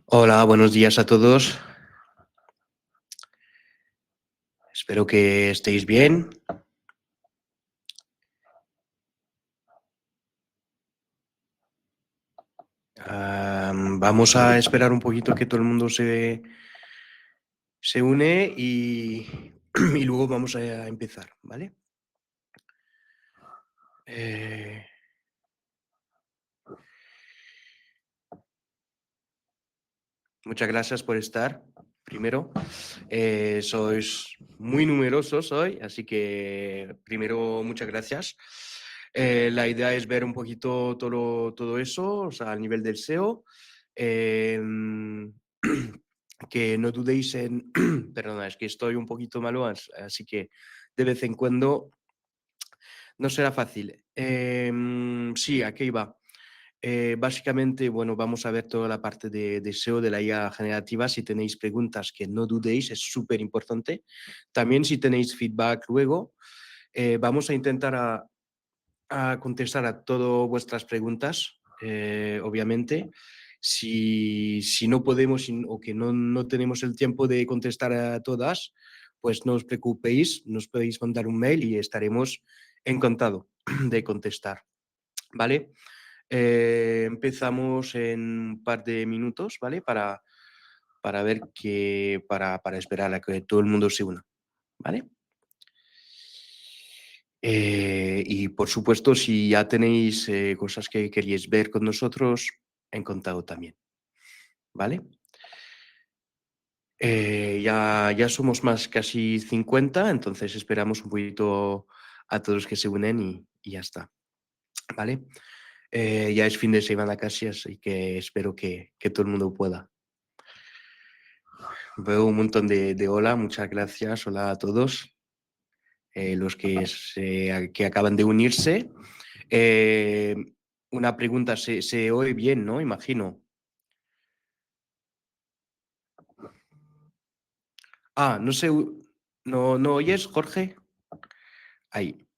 Hola, buenos días a todos. Espero que estéis bien. Vamos a esperar un poquito que todo el mundo se une y luego vamos a empezar, ¿vale? Eh, Muchas gracias por estar. Primero, sois muy numerosos hoy, así que primero muchas gracias. La idea es ver un poquito todo eso, o sea, al nivel del SEO. Em, que no dudéis en, perdona, es que estoy un poquito malo, así que de vez en cuando no será fácil. Sí, aquí va. Básicamente, bueno, vamos a ver toda la parte de SEO de la IA generativa. Si tenéis preguntas, que no dudéis, es súper importante. También si tenéis feedback luego, vamos a intentar a contestar a todas vuestras preguntas, obviamente. Si no podemos o que no tenemos el tiempo de contestar a todas, pues no os preocupéis, nos podéis mandar un mail y estaremos encantados de contestar, ¿vale? Empezamos en un par de minutos, ¿vale? Para ver para esperar a que todo el mundo se una, ¿vale? Y por supuesto, si ya tenéis cosas que queréis ver con nosotros, encantado también, ¿vale? Ya somos más casi 50, entonces esperamos un poquito a todos que se unen y ya está, ¿vale? Ya es fin de semana casi, así que espero que todo el mundo pueda. Veo un montón de hola, muchas gracias, hola a todos, los que acaban de unirse. Eh, una pregunta, ¿se oye bien, no? Imagino. No sé, ¿no oyes, Jorge? Ahí.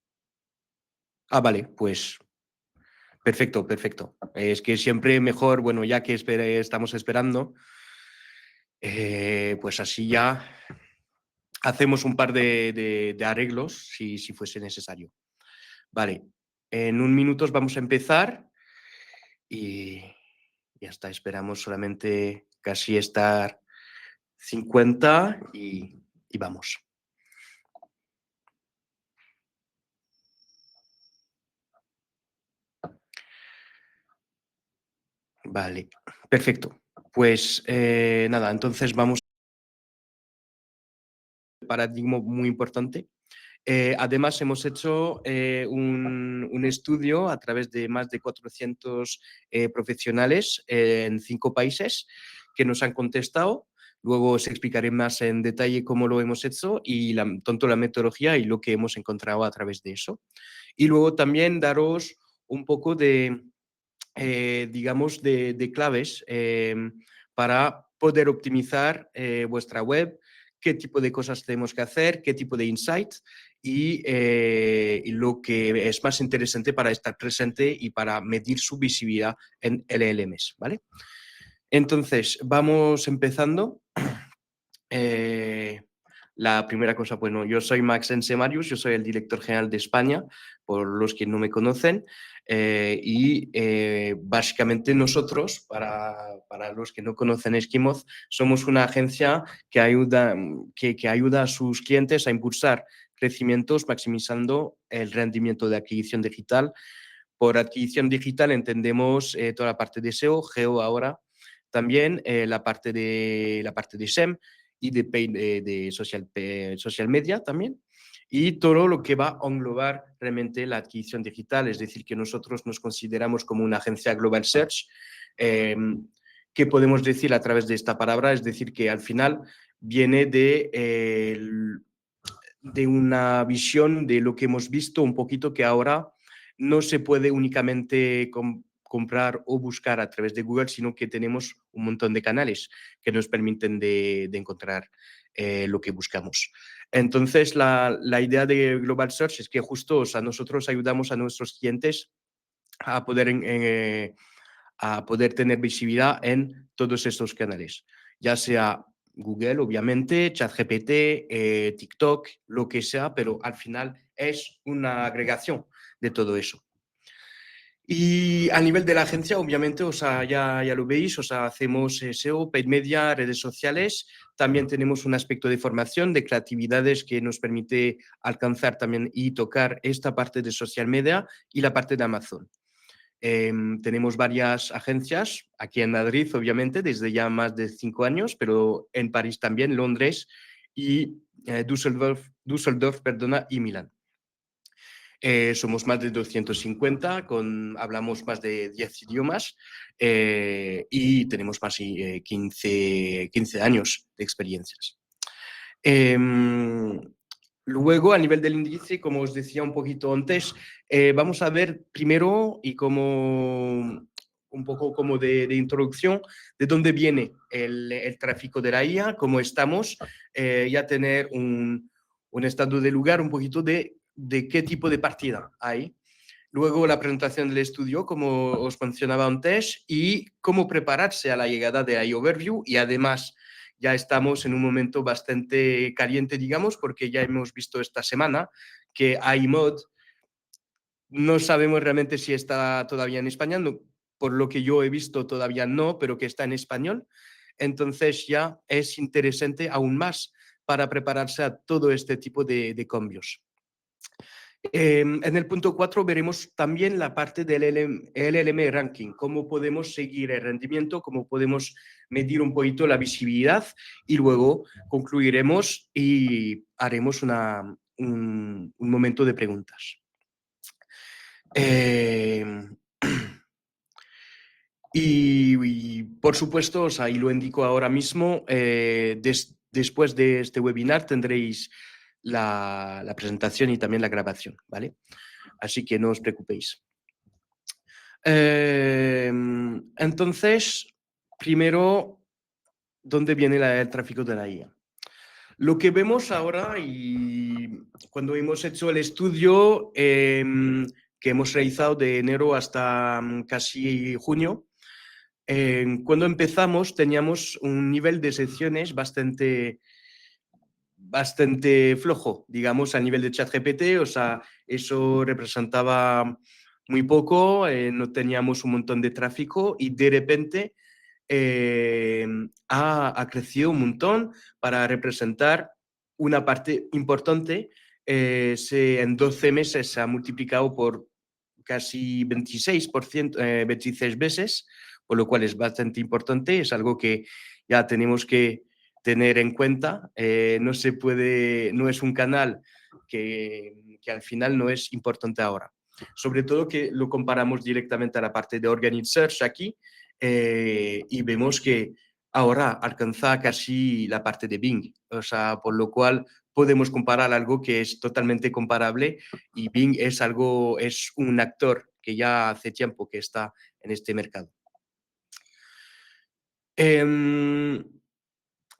Vale, pues perfecto, perfecto. Es que siempre mejor, bueno, ya que estamos esperando, pues así ya hacemos un par de arreglos si fuese necesario. Vale, en un minuto vamos a empezar y ya está, esperamos solamente casi estar 50 y vamos. Vale, perfecto. Pues nada, entonces vamos a un paradigma muy importante. Además, hemos hecho un estudio a través de más de 400 profesionales en 5 países que nos han contestado. Luego os explicaré más en detalle cómo lo hemos hecho y tanto la metodología y lo que hemos encontrado a través de eso. Y luego también daros un poco digamos, de claves para poder optimizar vuestra web, qué tipo de cosas tenemos que hacer, qué tipo de insights y lo que es más interesante para estar presente y para medir su visibilidad en LLMs, ¿vale? Entonces, vamos empezando. Eh, la primera cosa, bueno, yo soy Max Ensemarius, yo soy el director general de España, por los que no me conocen, básicamente nosotros, para los que no conocen Esquimoz, somos una agencia que ayuda a sus clientes a impulsar crecimientos maximizando el rendimiento de adquisición digital. Por adquisición digital entendemos toda la parte de SEO, Geo ahora, también la parte de SEM y de, de social media también, y todo lo que va a englobar realmente la adquisición digital, es decir, que nosotros nos consideramos como una agencia Global Search. Eh, ¿Qué podemos decir a través de esta palabra? Es decir, que al final viene de una visión de lo que hemos visto un poquito que ahora no se puede únicamente comprar o buscar a través de Google, sino que tenemos un montón de canales que nos permiten de encontrar lo que buscamos. Entonces, la idea de Global Search es que justo, o sea, nosotros ayudamos a nuestros clientes a poder a poder tener visibilidad en todos estos canales, ya sea Google, obviamente, ChatGPT, TikTok, lo que sea, pero al final es una agregación de todo eso. Y a nivel de la agencia, obviamente, o sea, ya lo veis, o sea, hacemos SEO, paid media, redes sociales. También tenemos un aspecto de formación, de creatividades que nos permite alcanzar también y tocar esta parte de social media y la parte de Amazon. Tenemos varias agencias, aquí en Madrid, obviamente, desde ya más de 5 años, pero en París también, Londres y Düsseldorf, perdona, y Milán. Somos más de 250, hablamos más de 10 idiomas y tenemos más de 15 años de experiencias. Luego, a nivel del índice, como os decía un poquito antes, vamos a ver primero y como un poco como de introducción, de dónde viene el tráfico de la IA, cómo estamos, ya tener un estado de lugar, un poquito de qué tipo de partida hay. Luego la presentación del estudio, como os mencionaba antes, y cómo prepararse a la llegada de AI Overview. Y además ya estamos en un momento bastante caliente, digamos, porque ya hemos visto esta semana que AI Mod no sabemos realmente si está todavía en España, no, por lo que yo he visto todavía no, pero que está en español. Entonces ya es interesante aún más para prepararse a todo este tipo de cambios. En el punto 4 veremos también la parte del LLM ranking, cómo podemos seguir el rendimiento, cómo podemos medir un poquito la visibilidad y luego concluiremos y haremos un momento de preguntas. Eh, y, por supuesto, o sea, y lo indico ahora mismo, después de este webinar tendréis la presentación y también la grabación, ¿vale? Así que no os preocupéis. Entonces, primero, ¿dónde viene el tráfico de la IA? Lo que vemos ahora y cuando hemos hecho el estudio que hemos realizado de enero hasta casi junio, cuando empezamos teníamos un nivel de secciones bastante flojo, digamos, a nivel de ChatGPT, o sea, eso representaba muy poco, no teníamos un montón de tráfico y de repente ha crecido un montón para representar una parte importante. En 12 meses se ha multiplicado por casi 26%, 26 veces, por lo cual es bastante importante, es algo que ya tenemos que tener en cuenta. No se puede, no es un canal que al final no es importante ahora. Sobre todo que lo comparamos directamente a la parte de Organic Search aquí y vemos que ahora alcanza casi la parte de Bing, o sea, por lo cual podemos comparar algo que es totalmente comparable y Bing es un actor que ya hace tiempo que está en este mercado.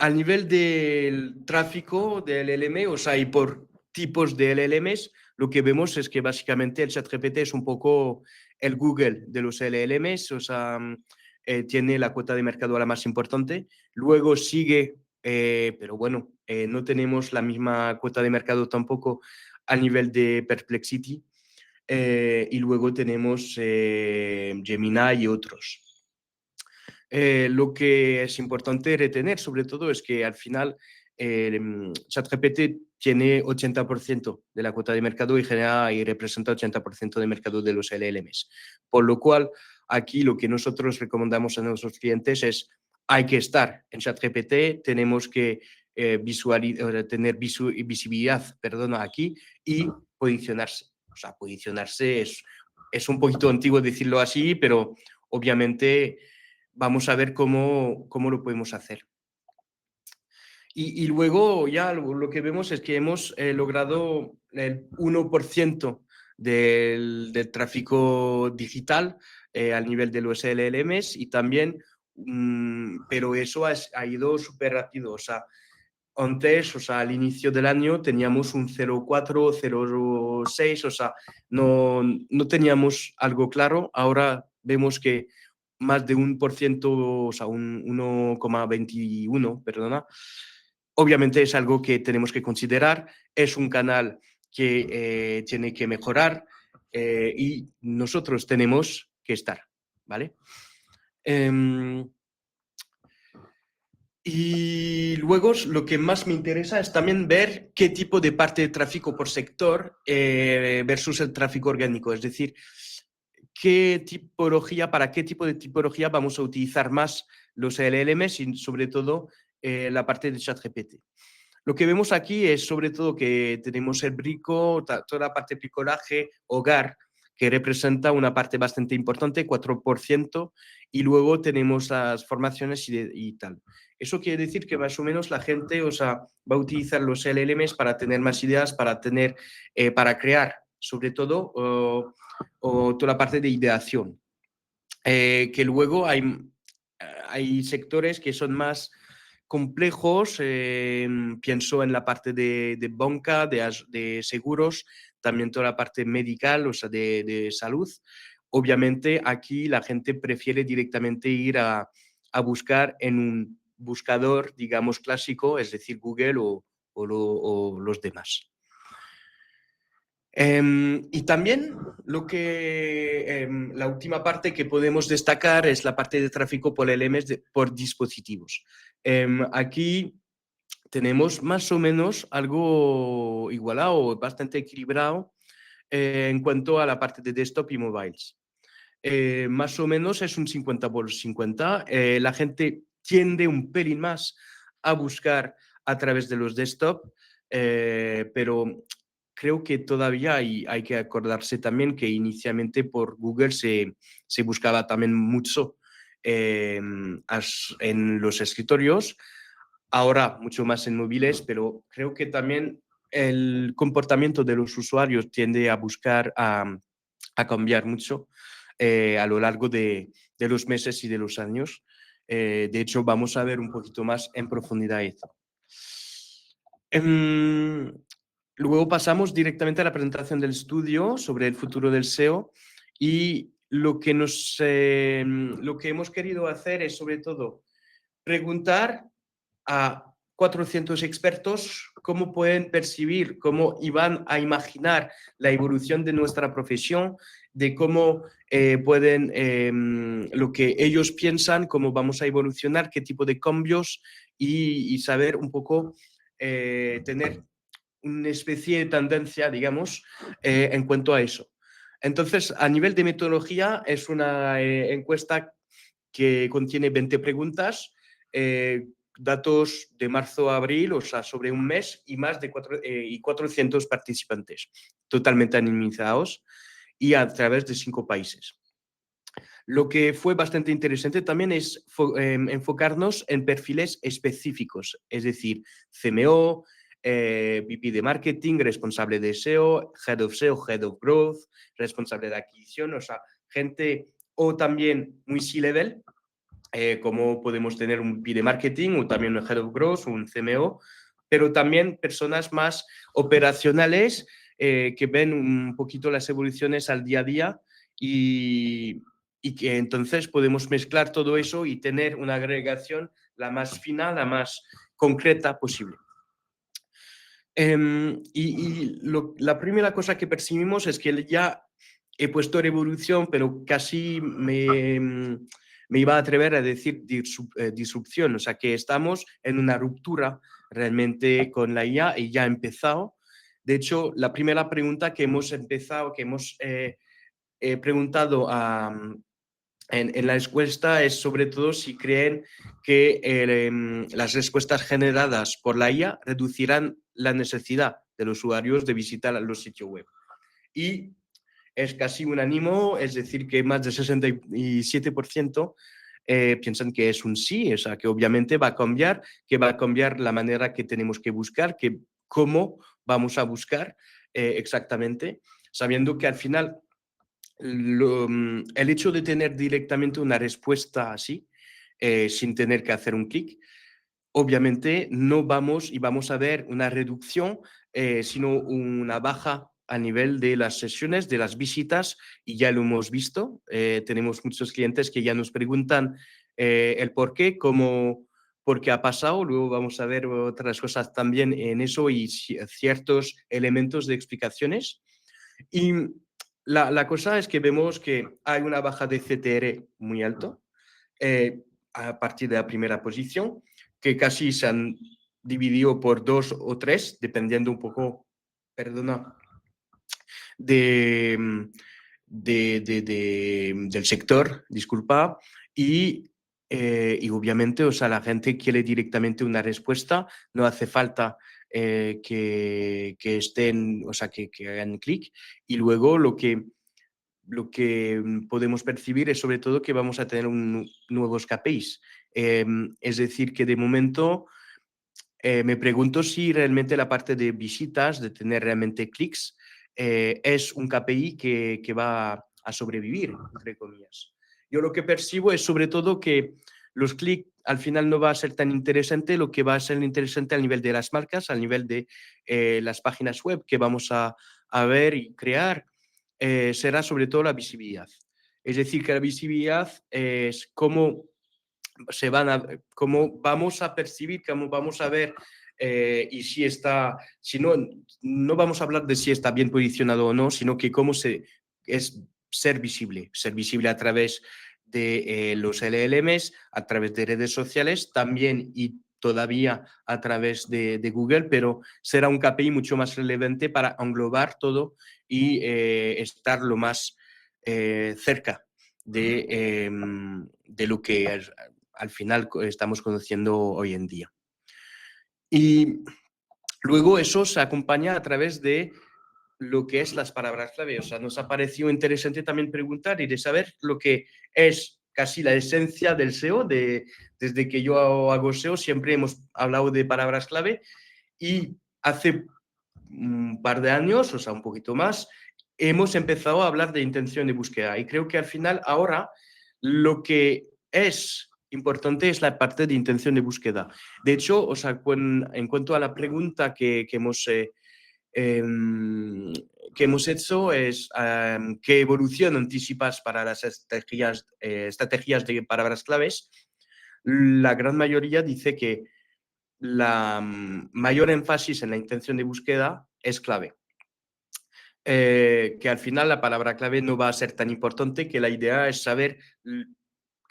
Al nivel del tráfico del LLM, o sea, y por tipos de LLMs, lo que vemos es que básicamente el ChatGPT es un poco el Google de los LLMs, o sea, tiene la cuota de mercado la más importante. Luego sigue, pero bueno, no tenemos la misma cuota de mercado tampoco a nivel de Perplexity. Y luego tenemos Gemini y otros. Lo que es importante retener, sobre todo, es que al final ChatGPT tiene 80% de la cuota de mercado y genera y representa 80% del mercado de los LLMs. Por lo cual, aquí lo que nosotros recomendamos a nuestros clientes es hay que estar en ChatGPT, tenemos que tener visibilidad, perdona, aquí y posicionarse. O sea, posicionarse es un poquito antiguo decirlo así, pero obviamente vamos a ver cómo lo podemos hacer. Y luego ya lo que vemos es que hemos logrado el 1% del tráfico digital al nivel de los LLMs y también, pero eso ha ido súper rápido. O sea, antes, o sea, al inicio del año teníamos un 0,4, 0,6, o sea, no teníamos algo claro. Ahora vemos que más de 1%, o sea, un 1,21, perdona, obviamente es algo que tenemos que considerar. Es un canal que tiene que mejorar y nosotros tenemos que estar, ¿vale? Em, y luego lo que más me interesa es también ver qué tipo de parte de tráfico por sector versus el tráfico orgánico. Es decir, qué tipología, para qué tipo de tipología vamos a utilizar más los LLMs y sobre todo la parte de ChatGPT. Lo que vemos aquí es sobre todo que tenemos el brico, toda la parte de bricolaje, hogar, que representa una parte bastante importante, 4%, y luego tenemos las formaciones y tal. Eso quiere decir que más o menos la gente, o sea, va a utilizar los LLMs para tener más ideas, para crear, sobre todo, o toda la parte de ideación. Que luego hay sectores que son más complejos, pienso en la parte de banca, de seguros, también toda la parte medical, o sea, de salud. Obviamente aquí la gente prefiere directamente ir a buscar en un buscador, digamos, clásico, es decir, Google o los demás. Y también la última parte que podemos destacar es la parte de tráfico por LMS por dispositivos. Aquí tenemos más o menos algo igualado, bastante equilibrado en cuanto a la parte de desktop y mobiles. Más o menos es un 50 por 50. La gente tiende un pelín más a buscar a través de los desktop, pero creo que todavía hay que acordarse también que inicialmente por Google se buscaba también mucho en los escritorios, ahora mucho más en móviles, pero creo que también el comportamiento de los usuarios tiende a buscar a cambiar mucho a lo largo de los meses y de los años. De hecho, vamos a ver un poquito más en profundidad esto. Em, Luego pasamos directamente a la presentación del estudio sobre el futuro del SEO y lo que hemos querido hacer es sobre todo preguntar a 400 expertos cómo pueden percibir, cómo iban a imaginar la evolución de nuestra profesión, de cómo pueden, lo que ellos piensan, cómo vamos a evolucionar, qué tipo de cambios y saber un poco, tener una especie de tendencia, digamos, en cuanto a eso. Entonces, a nivel de metodología, es una encuesta que contiene 20 preguntas, datos de marzo a abril, o sea, sobre un mes, y más de 400 participantes, totalmente anonimizados y a través de 5 países. Lo que fue bastante interesante también es enfocarnos en perfiles específicos, es decir, CMO, VP de marketing, responsable de SEO, Head of Growth, responsable de adquisición, o sea, gente o también muy C-level, como podemos tener un VP de marketing o también un Head of Growth, un CMO, pero también personas más operacionales que ven un poquito las evoluciones al día a día y que entonces podemos mezclar todo eso y tener una agregación la más fina, la más concreta posible. La primera cosa que percibimos es que ya he puesto revolución, pero casi me iba a atrever a decir disrupción, o sea que estamos en una ruptura realmente con la IA y ya ha empezado. De hecho, la primera pregunta que hemos empezado, que hemos preguntado en la encuesta es sobre todo si creen que las respuestas generadas por la IA reducirán la necesidad de los usuarios de visitar los sitios web. Y es casi unánimo, es decir, que más del 67% piensan que es un sí, o sea, que obviamente va a cambiar, que va a cambiar la manera que tenemos que buscar, que cómo vamos a buscar exactamente, sabiendo que al final el hecho de tener directamente una respuesta así, sin tener que hacer un clic, obviamente no vamos a ver una reducción, sino una baja a nivel de las sesiones, de las visitas, y ya lo hemos visto. Tenemos muchos clientes que ya nos preguntan el por qué, cómo, por qué ha pasado. Luego vamos a ver otras cosas también en eso y ciertos elementos de explicaciones. Y la cosa es que vemos que hay una baja de CTR muy alto a partir de la primera posición, que casi se han dividido por 2 o 3, dependiendo un poco, perdona, de, del sector, disculpa, y obviamente, o sea, la gente quiere directamente una respuesta, no hace falta que estén, o sea, que hagan clic, y luego lo que podemos percibir es sobre todo que vamos a tener nuevos KPIs. Es decir, que de momento me pregunto si realmente la parte de visitas, de tener realmente clics, es un KPI que va a sobrevivir, entre comillas. Yo lo que percibo es sobre todo que los clics al final no va a ser tan interesante, lo que va a ser interesante al nivel de las marcas, al nivel de las páginas web que vamos a ver y crear, será sobre todo la visibilidad. Es decir, que la visibilidad es cómo cómo vamos a percibir, cómo vamos a ver y si está, si no, no vamos a hablar de si está bien posicionado o no, sino que cómo es ser visible a través de los LLMs, a través de redes sociales, también y todavía a través de Google, pero será un KPI mucho más relevante para englobar todo y estar lo más cerca de lo que al final estamos conociendo hoy en día. Y luego eso se acompaña a través de lo que es las palabras clave. O sea, nos ha parecido interesante también preguntar y de saber lo que es casi la esencia del SEO. Desde que yo hago SEO siempre hemos hablado de palabras clave y hace un par de años, o sea, un poquito más, hemos empezado a hablar de intención de búsqueda. Y creo que al final ahora lo que es importante es la parte de intención de búsqueda. De hecho, o sea, en cuanto a la pregunta que hemos hecho es ¿qué evolución anticipas para las estrategias de palabras claves? La gran mayoría dice que la mayor énfasis en la intención de búsqueda es clave. Que al final la palabra clave no va a ser tan importante, que la idea es saber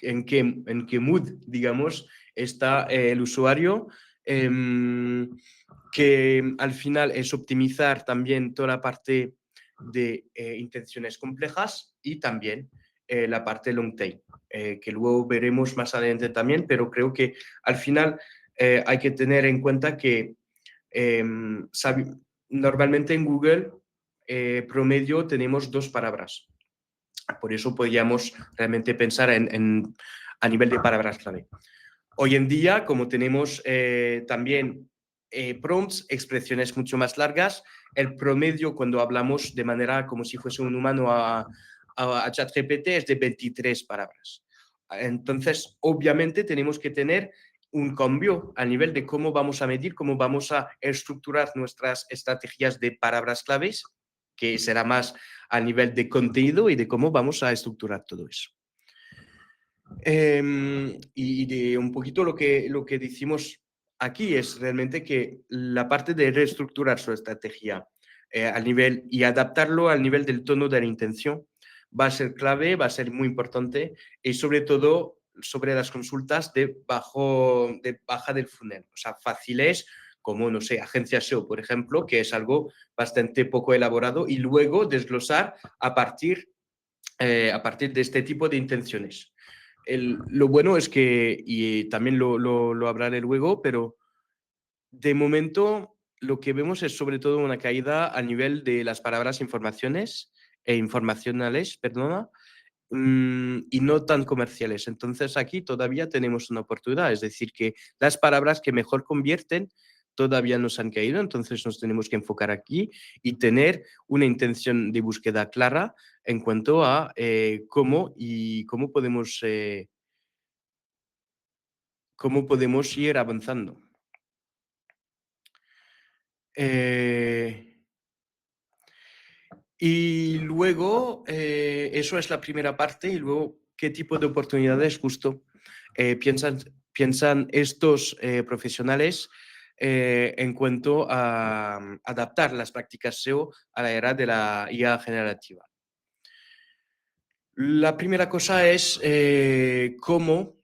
en qué mood, digamos, está el usuario, que al final es optimizar también toda la parte de intenciones complejas y también la parte long tail, que luego veremos más adelante también, pero creo que al final hay que tener en cuenta que eh, normalmente en Google promedio tenemos 2 palabras. Por eso podríamos realmente pensar a nivel de palabras clave. Hoy en día, como tenemos también prompts, expresiones mucho más largas, el promedio cuando hablamos de manera como si fuese un humano a ChatGPT es de 23 palabras. Entonces, obviamente tenemos que tener un cambio a nivel de cómo vamos a medir, cómo vamos a estructurar nuestras estrategias de palabras claves, que será más a nivel de contenido y de cómo vamos a estructurar todo eso. Y de un poquito lo que decimos aquí es realmente que la parte de reestructurar su estrategia al nivel y adaptarlo al nivel del tono de la intención va a ser clave, va a ser muy importante y sobre todo sobre las consultas de baja del funnel, o sea, fáciles como, no sé, agencia SEO, por ejemplo, que es algo bastante poco elaborado y luego desglosar a partir de este tipo de intenciones. Lo bueno es que, y también lo hablaré luego, pero de momento lo que vemos es sobre todo una caída a nivel de las palabras informacionales, perdona, y no tan comerciales. Entonces aquí todavía tenemos una oportunidad, es decir, que las palabras que mejor convierten todavía nos han caído, entonces nos tenemos que enfocar aquí y tener una intención de búsqueda clara en cuanto a cómo podemos ir avanzando. Eh, Y luego, eso es la primera parte, y luego, ¿qué tipo de oportunidades justo piensan estos profesionales en cuanto a adaptar las prácticas SEO a la era de la IA generativa? La primera cosa es eh, cómo,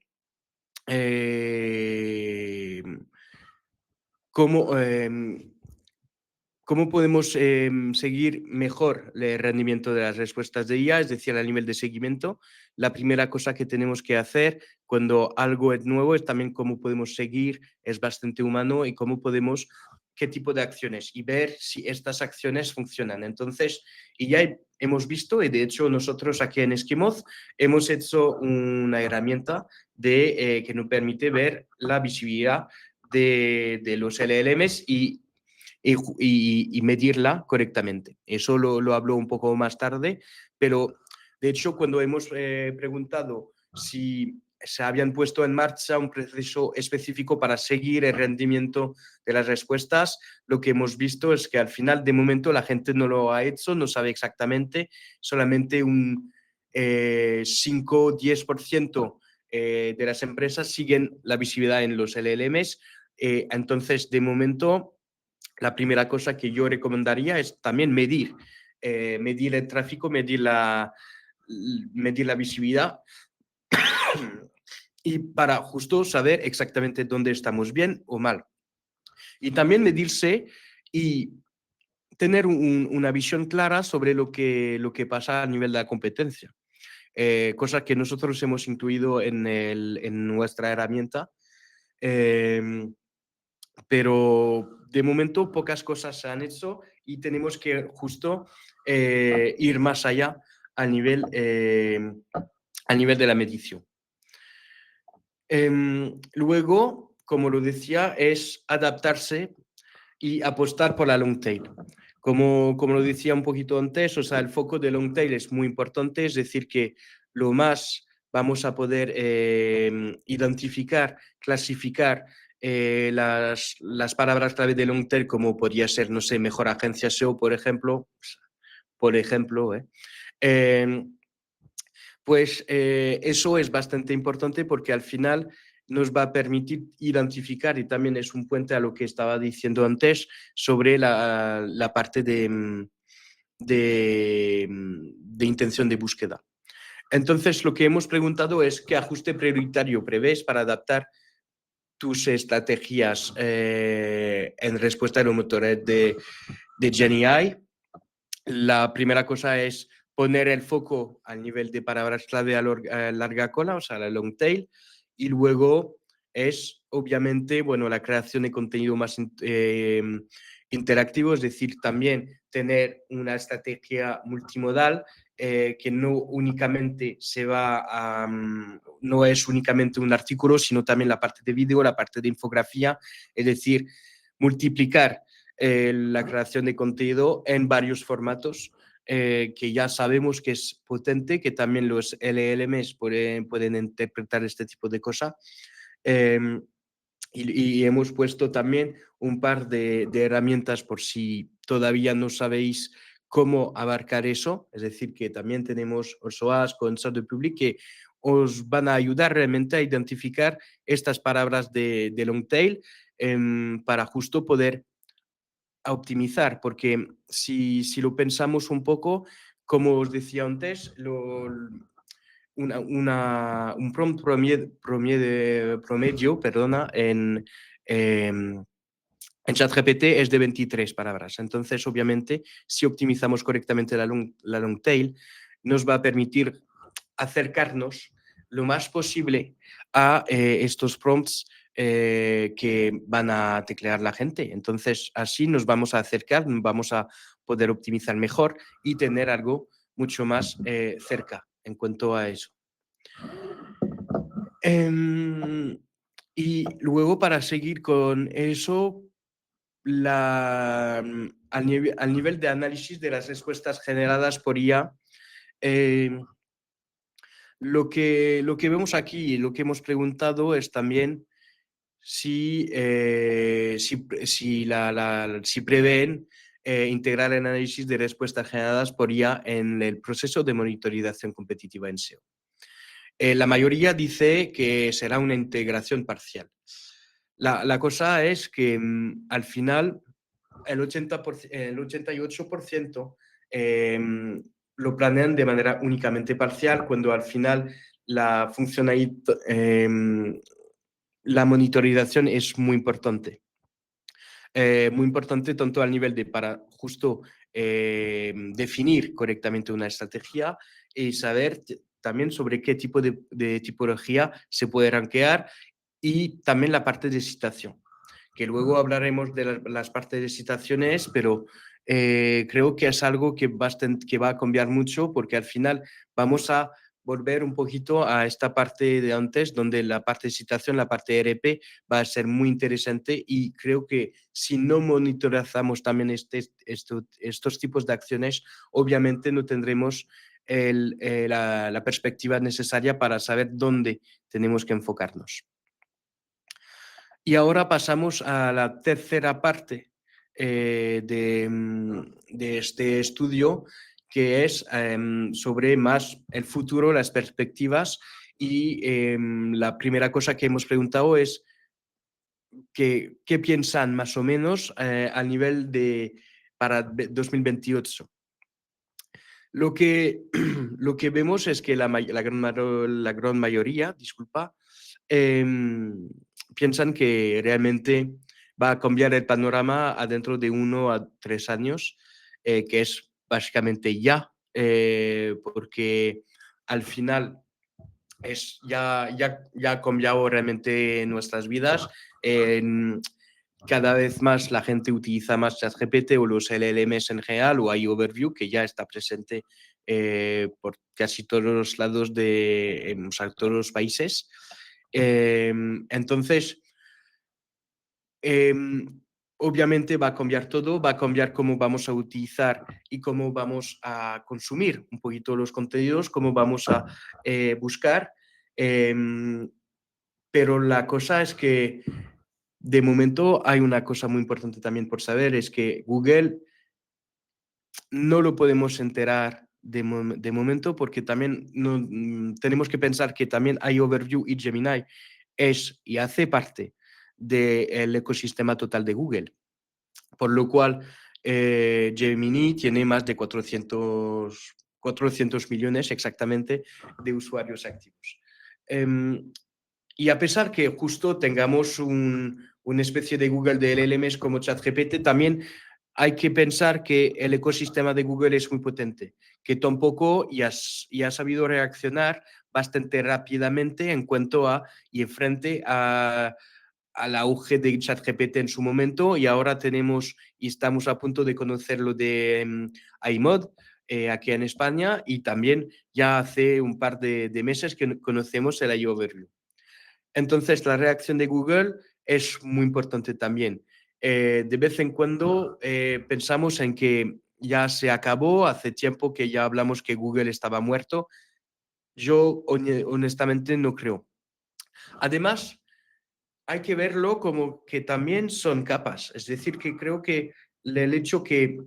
¿cómo podemos seguir mejor el rendimiento de las respuestas de IA? Es decir, a nivel de seguimiento, la primera cosa que tenemos que hacer cuando algo es nuevo es también cómo podemos seguir, es bastante humano, y cómo podemos, qué tipo de acciones, y ver si estas acciones funcionan. Entonces, y ya hemos visto, y de hecho nosotros aquí en Esquimoz hemos hecho una herramienta que nos permite ver la visibilidad de los LLMs y medirla correctamente. Eso lo hablo un poco más tarde, pero de hecho cuando hemos preguntado si se habían puesto en marcha un proceso específico para seguir el rendimiento de las respuestas, lo que hemos visto es que al final, de momento, la gente no lo ha hecho, no sabe exactamente, solamente un 5-10% de las empresas siguen la visibilidad en los LLMs. Entonces, de momento, la primera cosa que yo recomendaría es también medir el tráfico, medir la visibilidad, y para justo saber exactamente dónde estamos bien o mal. Y también medirse y tener una visión clara sobre lo que pasa a nivel de la competencia. Cosa que nosotros hemos incluido en nuestra herramienta. Eh, pero de momento pocas cosas se han hecho y tenemos que justo ir más allá a a nivel de la medición. Luego, como lo decía, es adaptarse y apostar por la long tail. Como lo decía un poquito antes, o sea, el foco de long tail es muy importante, es decir, que lo más vamos a poder identificar, clasificar las palabras clave de long tail, como podría ser, no sé, mejor agencia SEO, por ejemplo, eh, pues eso es bastante importante porque al final nos va a permitir identificar, y también es un puente a lo que estaba diciendo antes sobre la parte de intención de búsqueda. Entonces, lo que hemos preguntado es qué ajuste prioritario prevés para adaptar tus estrategias en respuesta a los motores de GenAI. La primera cosa es poner el foco al nivel de palabras clave a larga cola, o sea, la long tail, y luego es obviamente, bueno, la creación de contenido más interactivo, es decir, también tener una estrategia multimodal que no únicamente no es únicamente un artículo, sino también la parte de vídeo, la parte de infografía, es decir, multiplicar la creación de contenido en varios formatos que ya sabemos que es potente, que también los LLMs pueden interpretar este tipo de cosas. Eh, y hemos puesto también un par de herramientas por si todavía no sabéis cómo abarcar eso. Es decir, que también tenemos OSOAS con Sado Public que os van a ayudar realmente a identificar estas palabras de long tail para justo poder a optimizar, porque si lo pensamos un poco, como os decía antes, un prompt promedio, perdona, en ChatGPT es de 23 palabras. Entonces, obviamente, si optimizamos correctamente la long tail, nos va a permitir acercarnos lo más posible a estos prompts que van a teclear la gente. Entonces, así nos vamos a acercar, vamos a poder optimizar mejor y tener algo mucho más cerca en cuanto a eso. Y luego, para seguir con eso, al nivel de análisis de las respuestas generadas por IA, eh, lo que vemos aquí y lo que hemos preguntado es también si prevén integrar el análisis de respuestas generadas por IA en el proceso de monitorización competitiva en SEO. La mayoría dice que será una integración parcial. La cosa es que al final el 88% lo planean de manera únicamente parcial, cuando al final la funcionalidad, la monitorización es muy importante tanto al nivel de para justo definir correctamente una estrategia y saber también sobre qué tipo de tipología se puede rankear, y también la parte de citación, que luego hablaremos de las partes de citaciones, pero creo que es algo que va a cambiar mucho, porque al final vamos a volver un poquito a esta parte de antes, donde la parte de citación, la parte de RP, va a ser muy interesante, y creo que si no monitorizamos también estos tipos de acciones, obviamente no tendremos la perspectiva necesaria para saber dónde tenemos que enfocarnos. Y ahora pasamos a la tercera parte de este estudio, que es sobre más el futuro, las perspectivas. Y la primera cosa que hemos preguntado es qué piensan más o menos al nivel de para 2028. Lo que vemos es que la gran mayoría, disculpa, piensan que realmente va a cambiar el panorama adentro de 1 a 3 años, que es básicamente ya, porque al final ya ha cambiado realmente nuestras vidas. Cada vez más la gente utiliza más ChatGPT o los LLMs en general, o AI Overview, que ya está presente por casi todos los lados o sea, todos los países. Entonces, obviamente va a cambiar todo, va a cambiar cómo vamos a utilizar y cómo vamos a consumir un poquito los contenidos, cómo vamos a buscar. Pero la cosa es que de momento hay una cosa muy importante también por saber, es que Google no lo podemos enterar de momento, porque también tenemos que pensar que también hay Overview y Gemini es y hace parte del ecosistema total de Google, por lo cual Gemini tiene más de 400 millones exactamente de usuarios activos. Y a pesar que justo tengamos una especie de Google de LLMs como ChatGPT, también hay que pensar que el ecosistema de Google es muy potente, que tampoco y ha sabido reaccionar bastante rápidamente en cuanto a y en frente al auge de ChatGPT en su momento, y ahora tenemos y estamos a punto de conocer lo de iMod aquí en España, y también ya hace un par de meses que conocemos el AI Overview. Entonces, la reacción de Google es muy importante también. De vez en cuando pensamos en que ya se acabó, hace tiempo que ya hablamos que Google estaba muerto. Yo honestamente no creo. Además, hay que verlo como que también son capas. Es decir, que creo que el hecho que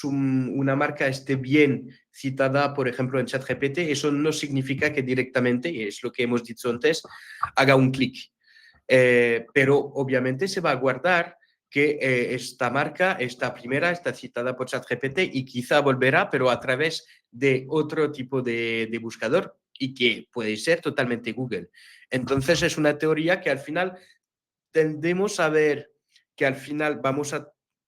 una marca esté bien citada, por ejemplo, en ChatGPT, eso no significa que directamente, y es lo que hemos dicho antes, haga un clic. Pero obviamente se va a guardar que esta marca, esta primera, está citada por ChatGPT, y quizá volverá, pero a través de otro tipo de buscador, y que puede ser totalmente Google. Entonces es una teoría que al final tendemos a ver que al final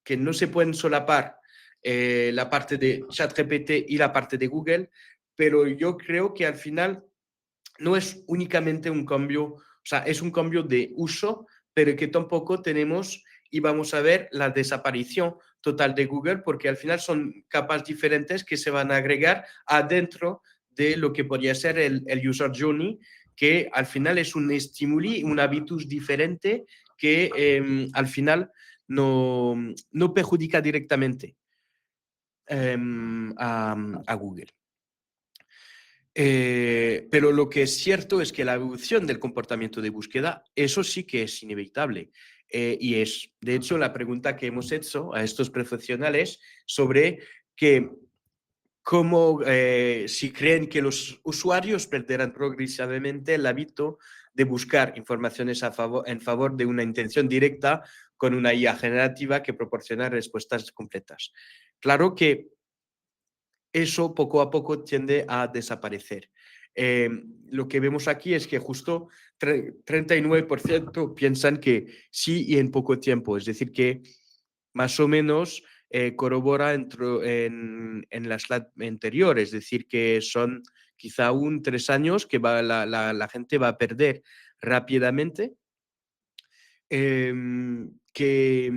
que no se pueden solapar la parte de ChatGPT y la parte de Google, pero yo creo que al final no es únicamente un cambio, o sea, es un cambio de uso, pero que tampoco tenemos y vamos a ver la desaparición total de Google, porque al final son capas diferentes que se van a agregar adentro de lo que podría ser el user journey, que al final es un estímulo, un hábitus diferente que al final no perjudica directamente a Google. Pero lo que es cierto es que la evolución del comportamiento de búsqueda, eso sí que es inevitable. Y es, de hecho, la pregunta que hemos hecho a estos profesionales sobre que cómo, si creen que los usuarios perderán progresivamente el hábito de buscar informaciones en favor de una intención directa con una IA generativa que proporciona respuestas completas. Claro que eso poco a poco tiende a desaparecer. Lo que vemos aquí es que justo 39% piensan que sí y en poco tiempo, es decir, que más o menos corrobora en la slide anterior, es decir, que son quizá aún 3 años que la gente va a perder rápidamente, que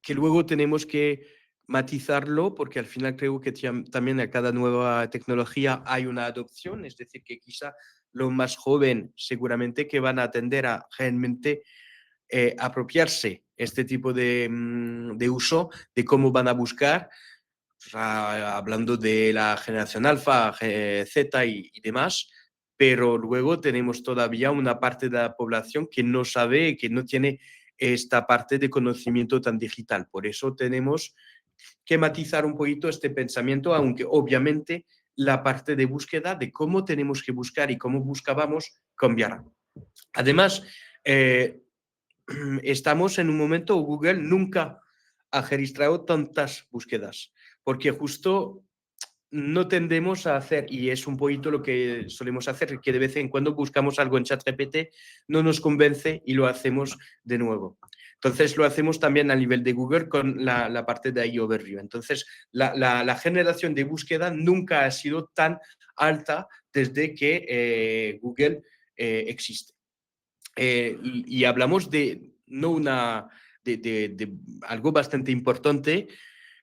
que luego tenemos que matizarlo porque al final creo que también a cada nueva tecnología hay una adopción, es decir, que quizá lo más joven seguramente que van a tender a realmente apropiarse este tipo de uso, de cómo van a buscar, o sea, hablando de la generación alfa, Z y demás, pero luego tenemos todavía una parte de la población que no sabe, que no tiene esta parte de conocimiento tan digital. Por eso tenemos que matizar un poquito este pensamiento, aunque obviamente la parte de búsqueda de cómo tenemos que buscar y cómo buscábamos cambiará. Además, estamos en un momento, Google nunca ha registrado tantas búsquedas, porque justo no tendemos a hacer, y es un poquito lo que solemos hacer, que de vez en cuando buscamos algo en ChatGPT, no nos convence y lo hacemos de nuevo. Entonces lo hacemos también a nivel de Google con la parte de AI Overview. Entonces la generación de búsqueda nunca ha sido tan alta desde que Google existe. Y hablamos de, no una, de algo bastante importante,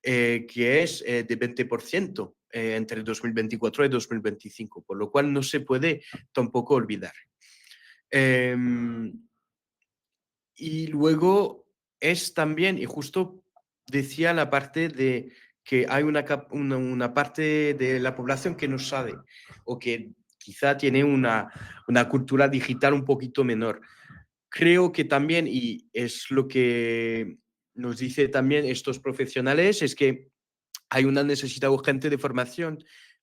que es de 20% entre 2024 y 2025, por lo cual no se puede tampoco olvidar. Eh, y luego es también, y justo decía la parte de que hay una parte de la población que no sabe o que quizá tiene una cultura digital un poquito menor. Creo que también, y es lo que nos dice también estos profesionales, es que hay una necesidad urgente de formación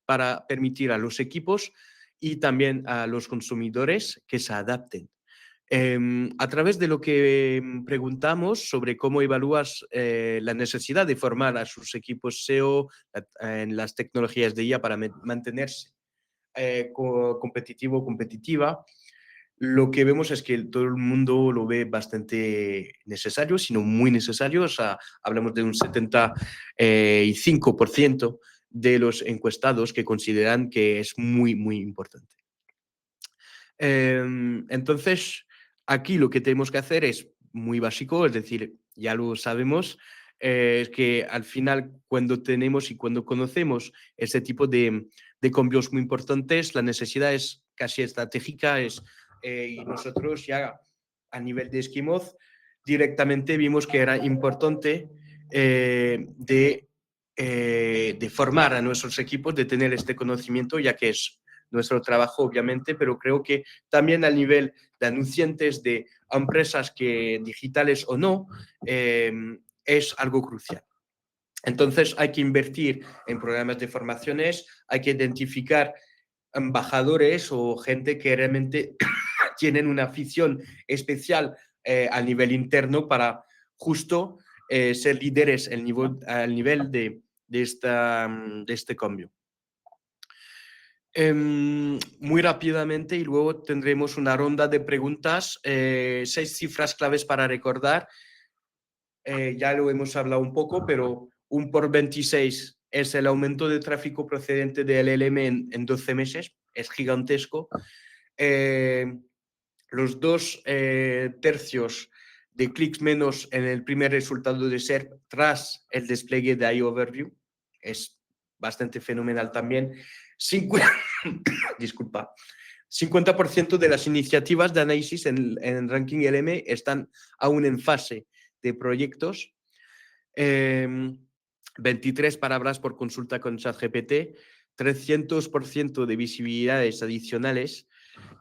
para permitir a los equipos y también a los consumidores que se adapten. A través de lo que preguntamos sobre cómo evalúas la necesidad de formar a sus equipos SEO en las tecnologías de IA para mantenerse competitivo o competitiva, lo que vemos es que todo el mundo lo ve bastante necesario, sino muy necesario. O sea, hablamos de un 75% de los encuestados que consideran que es muy, muy importante. Entonces, aquí lo que tenemos que hacer es muy básico, es decir, ya lo sabemos, es que al final cuando tenemos y cuando conocemos este tipo de cambios muy importantes, la necesidad es casi estratégica, y nosotros ya a nivel de Esquimoz directamente vimos que era importante de formar a nuestros equipos, de tener este conocimiento, ya que es nuestro trabajo, obviamente, pero creo que también a nivel de anunciantes de empresas que digitales o no, es algo crucial. Entonces hay que invertir en programas de formaciones, hay que identificar embajadores o gente que realmente tienen una afición especial a nivel interno para justo ser líderes al nivel de este cambio. Muy rápidamente y luego tendremos una ronda de preguntas, 6 cifras claves para recordar. Ya lo hemos hablado un poco, pero 1 por 26 es el aumento de tráfico procedente de LLM en 12 meses, es gigantesco. Los 2 tercios de clics menos en el primer resultado de SERP tras el despliegue de AI Overview, es bastante fenomenal también. Disculpa. 50% de las iniciativas de análisis en ranking LM están aún en fase de proyectos. 23 palabras por consulta con ChatGPT, 300% de visibilidades adicionales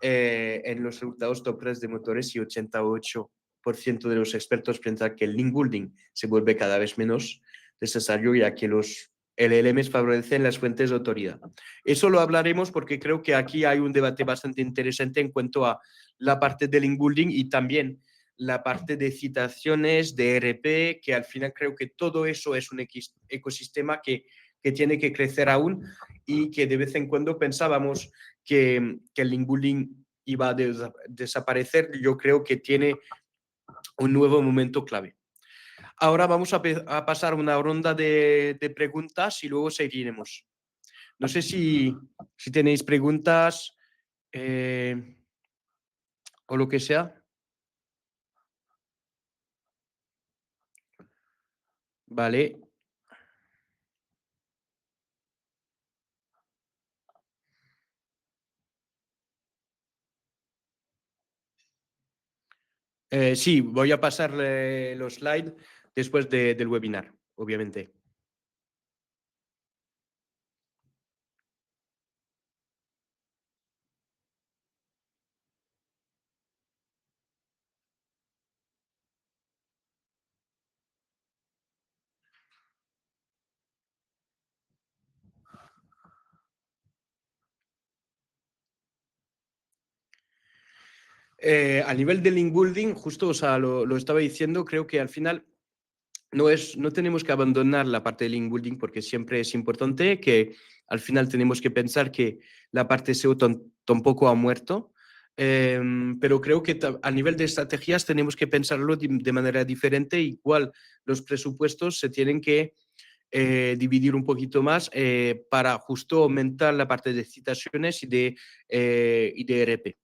en los resultados top 3 de motores y 88 90% de los expertos piensan que el link building se vuelve cada vez menos necesario, ya que los LLMs favorecen las fuentes de autoridad. Eso lo hablaremos porque creo que aquí hay un debate bastante interesante en cuanto a la parte del link building y también la parte de citaciones, de RP, que al final creo que todo eso es un ecosistema que tiene que crecer aún y que de vez en cuando pensábamos que el link building iba a desaparecer. Yo creo que tiene un nuevo momento clave. Ahora vamos a pasar una ronda de preguntas y luego seguiremos. No sé si tenéis preguntas o lo que sea. Vale. Sí, voy a pasar los slides después del webinar, obviamente. A nivel de link building, justo, o sea, lo estaba diciendo, creo que al final no tenemos que abandonar la parte de link building porque siempre es importante, que al final tenemos que pensar que la parte SEO tampoco ha muerto, pero creo que a nivel de estrategias tenemos que pensarlo de manera diferente, igual los presupuestos se tienen que dividir un poquito más para justo aumentar la parte de citaciones y de RP.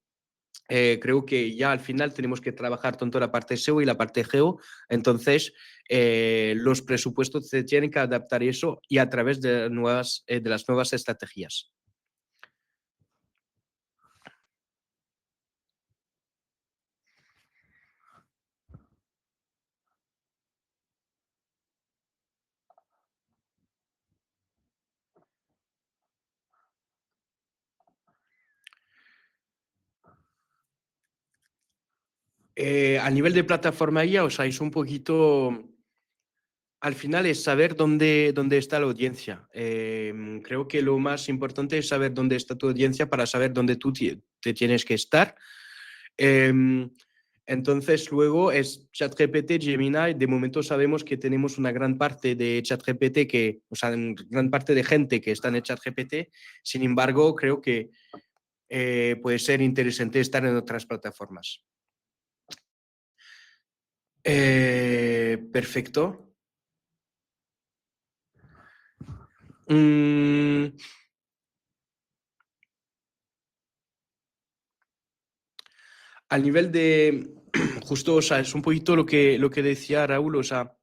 Creo que ya al final tenemos que trabajar tanto la parte SEO y la parte GEO, entonces los presupuestos se tienen que adaptar a eso y a través de las nuevas estrategias. A nivel de plataforma IA, o sea, es un poquito, al final es saber dónde está la audiencia. Creo que lo más importante es saber dónde está tu audiencia para saber dónde tú te tienes que estar. Entonces, luego es ChatGPT, Gemini. De momento sabemos que tenemos una gran parte de ChatGPT, o sea, una gran parte de gente que está en ChatGPT. Sin embargo, creo que puede ser interesante estar en otras plataformas. Perfecto. Mm, al nivel de, justo, o sea, es un poquito lo que decía Raúl, o sea,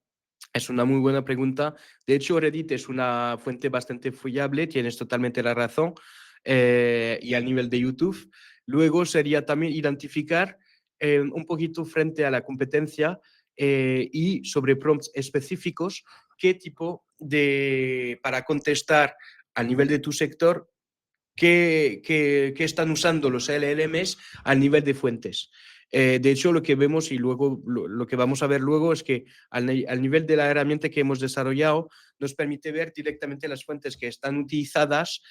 es una muy buena pregunta. De hecho, Reddit es una fuente bastante fiable, tienes totalmente la razón. Y al nivel de YouTube, luego sería también identificar un poquito frente a la competencia y sobre prompts específicos, qué tipo para contestar a nivel de tu sector, qué están usando los LLMs a nivel de fuentes. De hecho, lo que vemos y luego lo que vamos a ver luego es que al nivel de la herramienta que hemos desarrollado nos permite ver directamente las fuentes que están utilizadas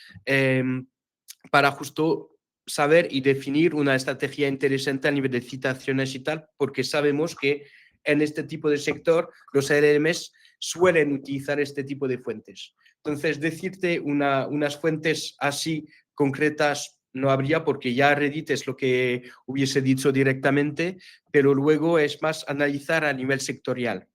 para justo saber y definir una estrategia interesante a nivel de citaciones y tal, porque sabemos que en este tipo de sector los LLMs suelen utilizar este tipo de fuentes. Entonces, decirte unas fuentes así concretas no habría, porque ya Reddit es lo que hubiese dicho directamente, pero luego es más analizar a nivel sectorial.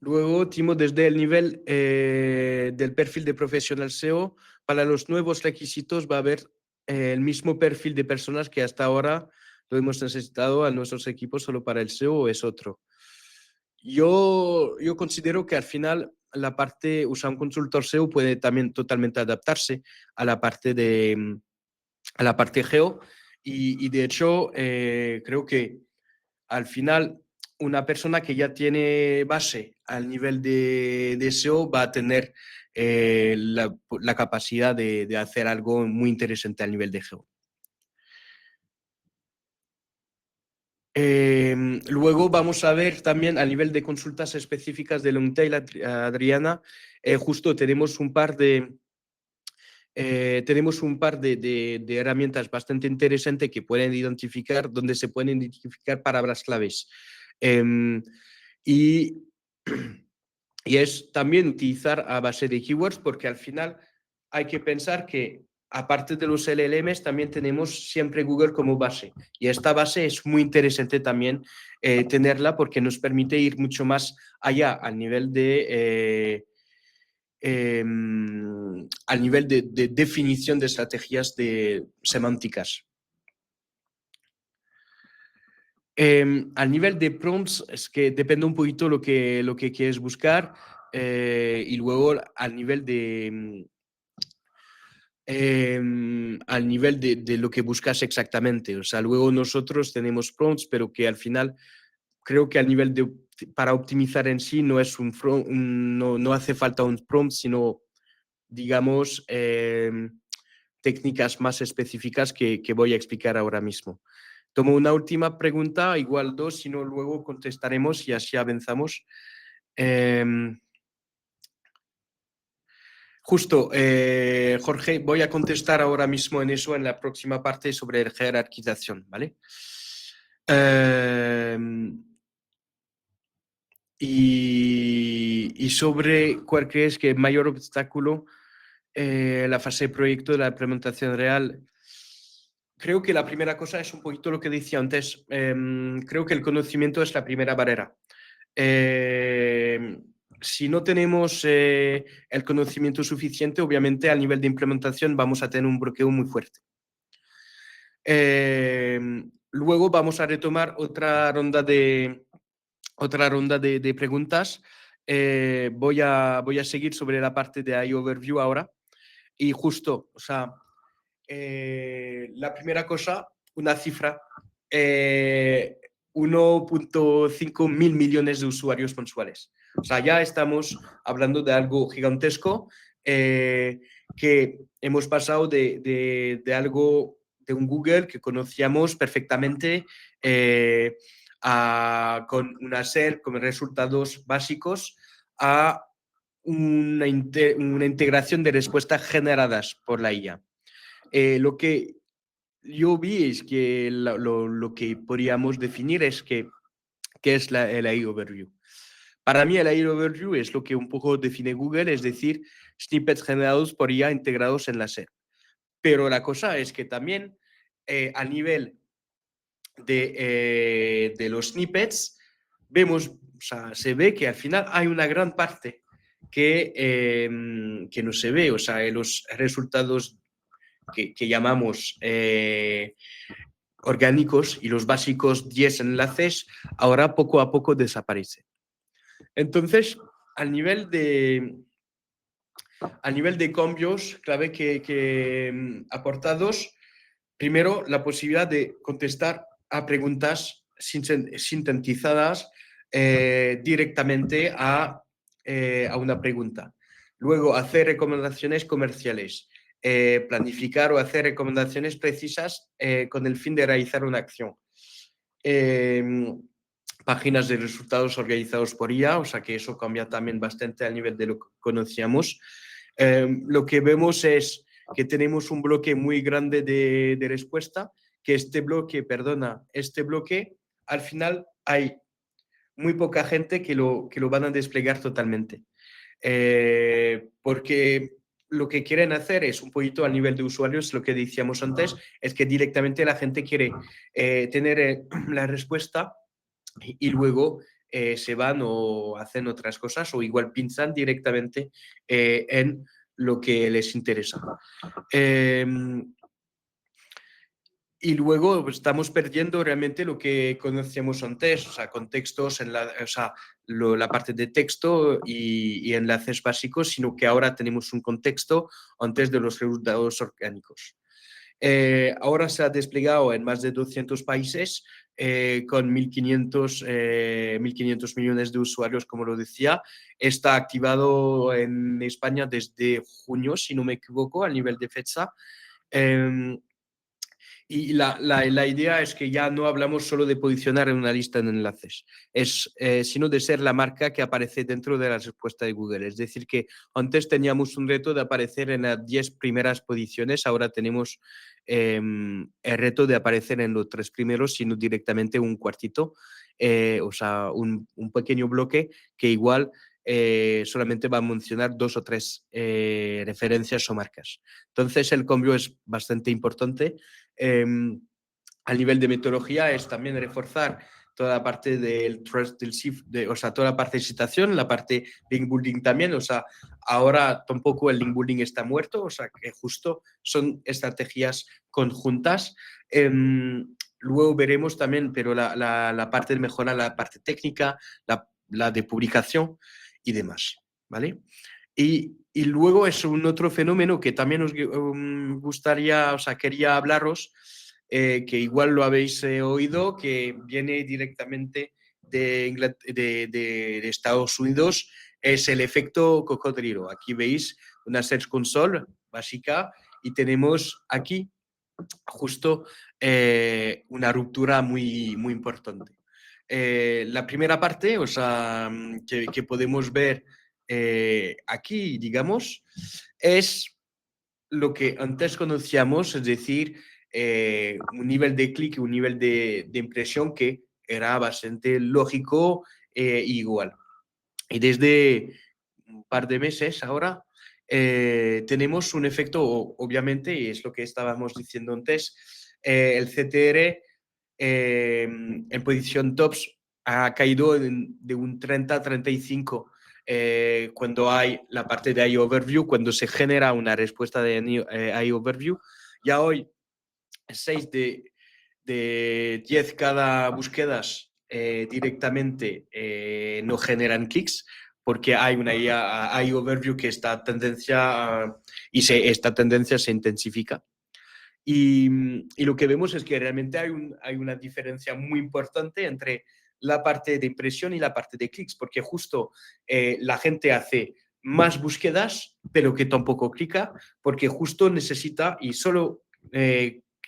Luego, Timo, desde el nivel del perfil de profesional SEO, para los nuevos requisitos va a haber el mismo perfil de personas que hasta ahora lo hemos necesitado a nuestros equipos solo para el SEO, o es otro. Yo considero que al final la parte, o sea, un consultor SEO puede también totalmente adaptarse a la parte a la parte geo y de hecho creo que al final una persona que ya tiene base al nivel de SEO va a tener la capacidad de hacer algo muy interesante a nivel de geo. Luego vamos a ver también a nivel de consultas específicas de Longtail, Adriana, justo tenemos un par de herramientas bastante interesantes que pueden identificar, donde se pueden identificar palabras claves. Y, y es también utilizar a base de keywords, porque al final hay que pensar que aparte de los LLMs también tenemos siempre Google como base. Y esta base es muy interesante también tenerla porque nos permite ir mucho más allá al nivel de definición de estrategias semánticas. Al nivel de prompts es que depende un poquito lo que quieres buscar y luego al nivel de lo que buscas exactamente. O sea, luego nosotros tenemos prompts, pero que al final creo que al nivel para optimizar en sí no es no hace falta un prompt, sino digamos técnicas más específicas que voy a explicar ahora mismo. Tomo una última pregunta, igual dos, si no luego contestaremos y así avanzamos. Justo, Jorge, voy a contestar ahora mismo en eso en la próxima parte sobre jerarquización, ¿vale? Y sobre cuál crees que es el mayor obstáculo la fase de proyecto de la implementación real. Creo que la primera cosa es un poquito lo que decía antes. Creo que el conocimiento es la primera barrera. Si no tenemos el conocimiento suficiente, obviamente a nivel de implementación vamos a tener un bloqueo muy fuerte. Luego vamos a retomar otra ronda de preguntas. Voy a seguir sobre la parte de AI Overview ahora. Y justo, o sea, la primera cosa, una cifra, 1.5 mil millones de usuarios mensuales. O sea, ya estamos hablando de algo gigantesco que hemos pasado de algo, de un Google que conocíamos perfectamente con una SER, con resultados básicos, a una integración de respuestas generadas por la IA. Lo que yo vi es que lo que podríamos definir es que es el AI Overview. Para mí el AI Overview es lo que un poco define Google, es decir, snippets generados por IA integrados en la SER. Pero la cosa es que también a nivel de los snippets vemos, o sea, se ve que al final hay una gran parte que no se ve, o sea, los resultados que llamamos orgánicos y los básicos 10 enlaces ahora poco a poco desaparecen. Entonces, al nivel de cambios clave que aportados, primero, la posibilidad de contestar a preguntas sintetizadas directamente a una pregunta. Luego, hacer recomendaciones comerciales, planificar o hacer recomendaciones precisas con el fin de realizar una acción. Páginas de resultados organizados por IA, o sea que eso cambia también bastante al nivel de lo que conocíamos. Lo que vemos es que tenemos un bloque muy grande de respuesta, que este bloque, al final hay muy poca gente que lo van a desplegar totalmente. Porque lo que quieren hacer es un poquito a nivel de usuarios, lo que decíamos antes, es que directamente la gente quiere tener la respuesta y luego se van o hacen otras cosas o igual piensan directamente en lo que les interesa. Y luego pues, estamos perdiendo realmente lo que conocíamos antes, o sea, contextos, la parte de texto y enlaces básicos, sino que ahora tenemos un contexto antes de los resultados orgánicos. Ahora se ha desplegado en más de 200 países con 1.500 millones de usuarios, como lo decía. Está activado en España desde junio, si no me equivoco, a nivel de fecha. Eh, y la idea es que ya no hablamos solo de posicionar en una lista de enlaces, sino de ser la marca que aparece dentro de la respuesta de Google. Es decir, que antes teníamos un reto de aparecer en las 10 primeras posiciones, ahora tenemos el reto de aparecer en los 3 primeros, sino directamente un cuartito, o sea, un pequeño bloque que igual solamente va a mencionar 2 o 3 referencias o marcas. Entonces, el cambio es bastante importante. Eh, a nivel de metodología es también reforzar toda la parte del trust, del shift, o sea, toda la parte de citación, la parte de link building también, o sea, ahora tampoco el link building está muerto, o sea, que justo son estrategias conjuntas. Luego veremos también, pero la parte de mejorar la parte técnica, la de publicación y demás, ¿vale? Y luego es un otro fenómeno que también os gustaría, o sea, quería hablaros, que igual lo habéis oído, que viene directamente de Estados Unidos, es el efecto cocodrilo. Aquí veis una Search Console básica y tenemos aquí justo una ruptura muy, muy importante. La primera parte, o sea, que podemos ver aquí, digamos, es lo que antes conocíamos, es decir, un nivel de clic, un nivel de impresión que era bastante lógico igual. Y desde un par de meses ahora tenemos un efecto, obviamente, y es lo que estábamos diciendo antes, el CTR en posición tops ha caído de un 30 a 35 cuando hay la parte de AI Overview, cuando se genera una respuesta de AI Overview. Ya hoy 6 de 10 cada búsquedas directamente no generan clics porque hay una AI Overview que esta tendencia esta tendencia se intensifica. Y lo que vemos es que realmente hay una diferencia muy importante entre la parte de impresión y la parte de clics, porque justo la gente hace más búsquedas, pero que tampoco clica, porque justo necesita y solo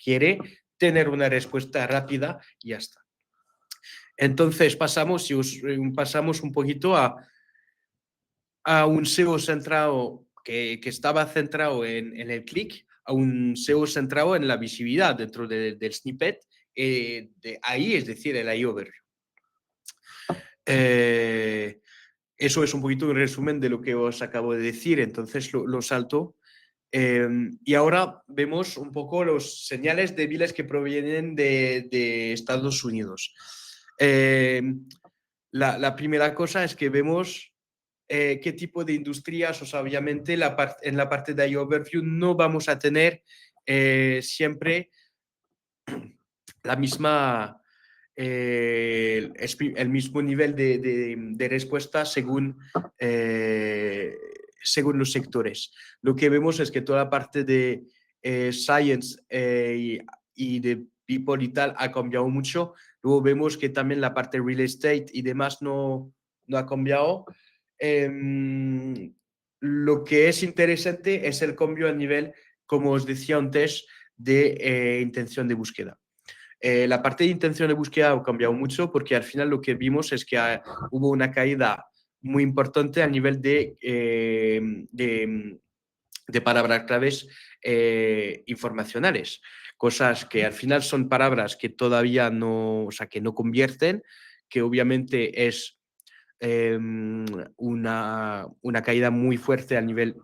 quiere tener una respuesta rápida y ya está. Entonces pasamos, si os, pasamos un poquito a un SEO centrado que estaba centrado en el clic, a un SEO centrado en la visibilidad dentro del snippet, de ahí, es decir, el AI Overview. Eso es un poquito un resumen de lo que os acabo de decir, entonces lo salto. Y ahora vemos un poco los señales débiles que provienen de Estados Unidos. La primera cosa es que vemos qué tipo de industrias, o sea, obviamente en la parte de iOverview no vamos a tener siempre la misma, el mismo nivel de respuesta según los sectores. Lo que vemos es que toda la parte de science y de people y tal ha cambiado mucho. Luego vemos que también la parte real estate y demás no ha cambiado. Lo que es interesante es el cambio a nivel, como os decía antes, de intención de búsqueda. La parte de intención de búsqueda ha cambiado mucho porque al final lo que vimos es que hubo una caída muy importante a nivel de palabras claves informacionales, cosas que al final son palabras que todavía no, o sea, que no convierten, que obviamente es una caída muy fuerte a nivel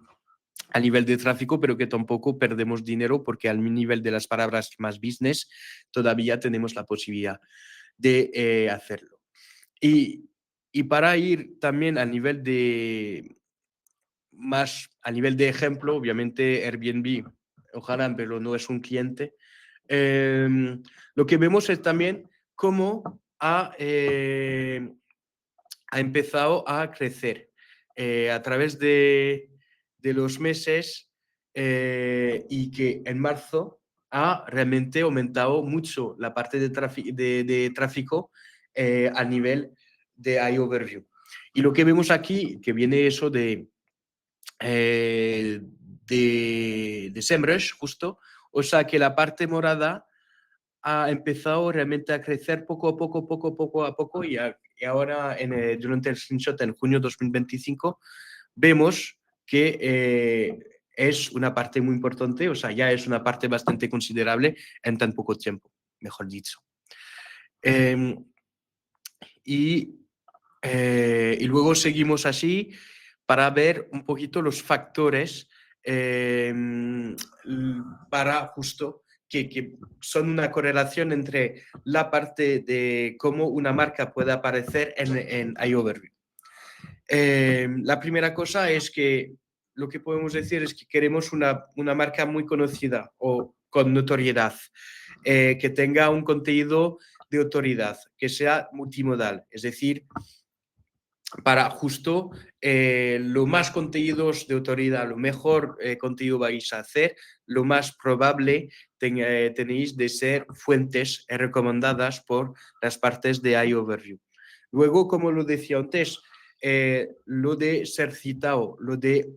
de tráfico, pero que tampoco perdemos dinero porque al nivel de las palabras más business todavía tenemos la posibilidad de hacerlo. Y para ir también a nivel de a nivel de ejemplo, obviamente Airbnb, ojalá, pero no es un cliente. Lo que vemos es también cómo ha empezado a crecer a través de los meses y que en marzo ha realmente aumentado mucho la parte de tráfico a nivel de iOverview. Y lo que vemos aquí, que viene eso de SEMrush, justo, o sea que la parte morada ha empezado realmente a crecer poco a poco y ahora durante el screenshot en junio 2025 vemos que es una parte muy importante, o sea, ya es una parte bastante considerable en tan poco tiempo, mejor dicho. Eh, y, y luego seguimos así para ver un poquito los factores eh, para justo que son una correlación entre la parte de cómo una marca puede aparecer en iOverview. La primera cosa es que lo que podemos decir es que queremos una marca muy conocida o con notoriedad, que tenga un contenido de autoridad, que sea multimodal, es decir, para justo lo más contenidos de autoridad, lo mejor contenido vais a hacer, lo más probable tenéis de ser fuentes recomendadas por las partes de iOverview. Luego, como lo decía antes, lo de ser citado, lo de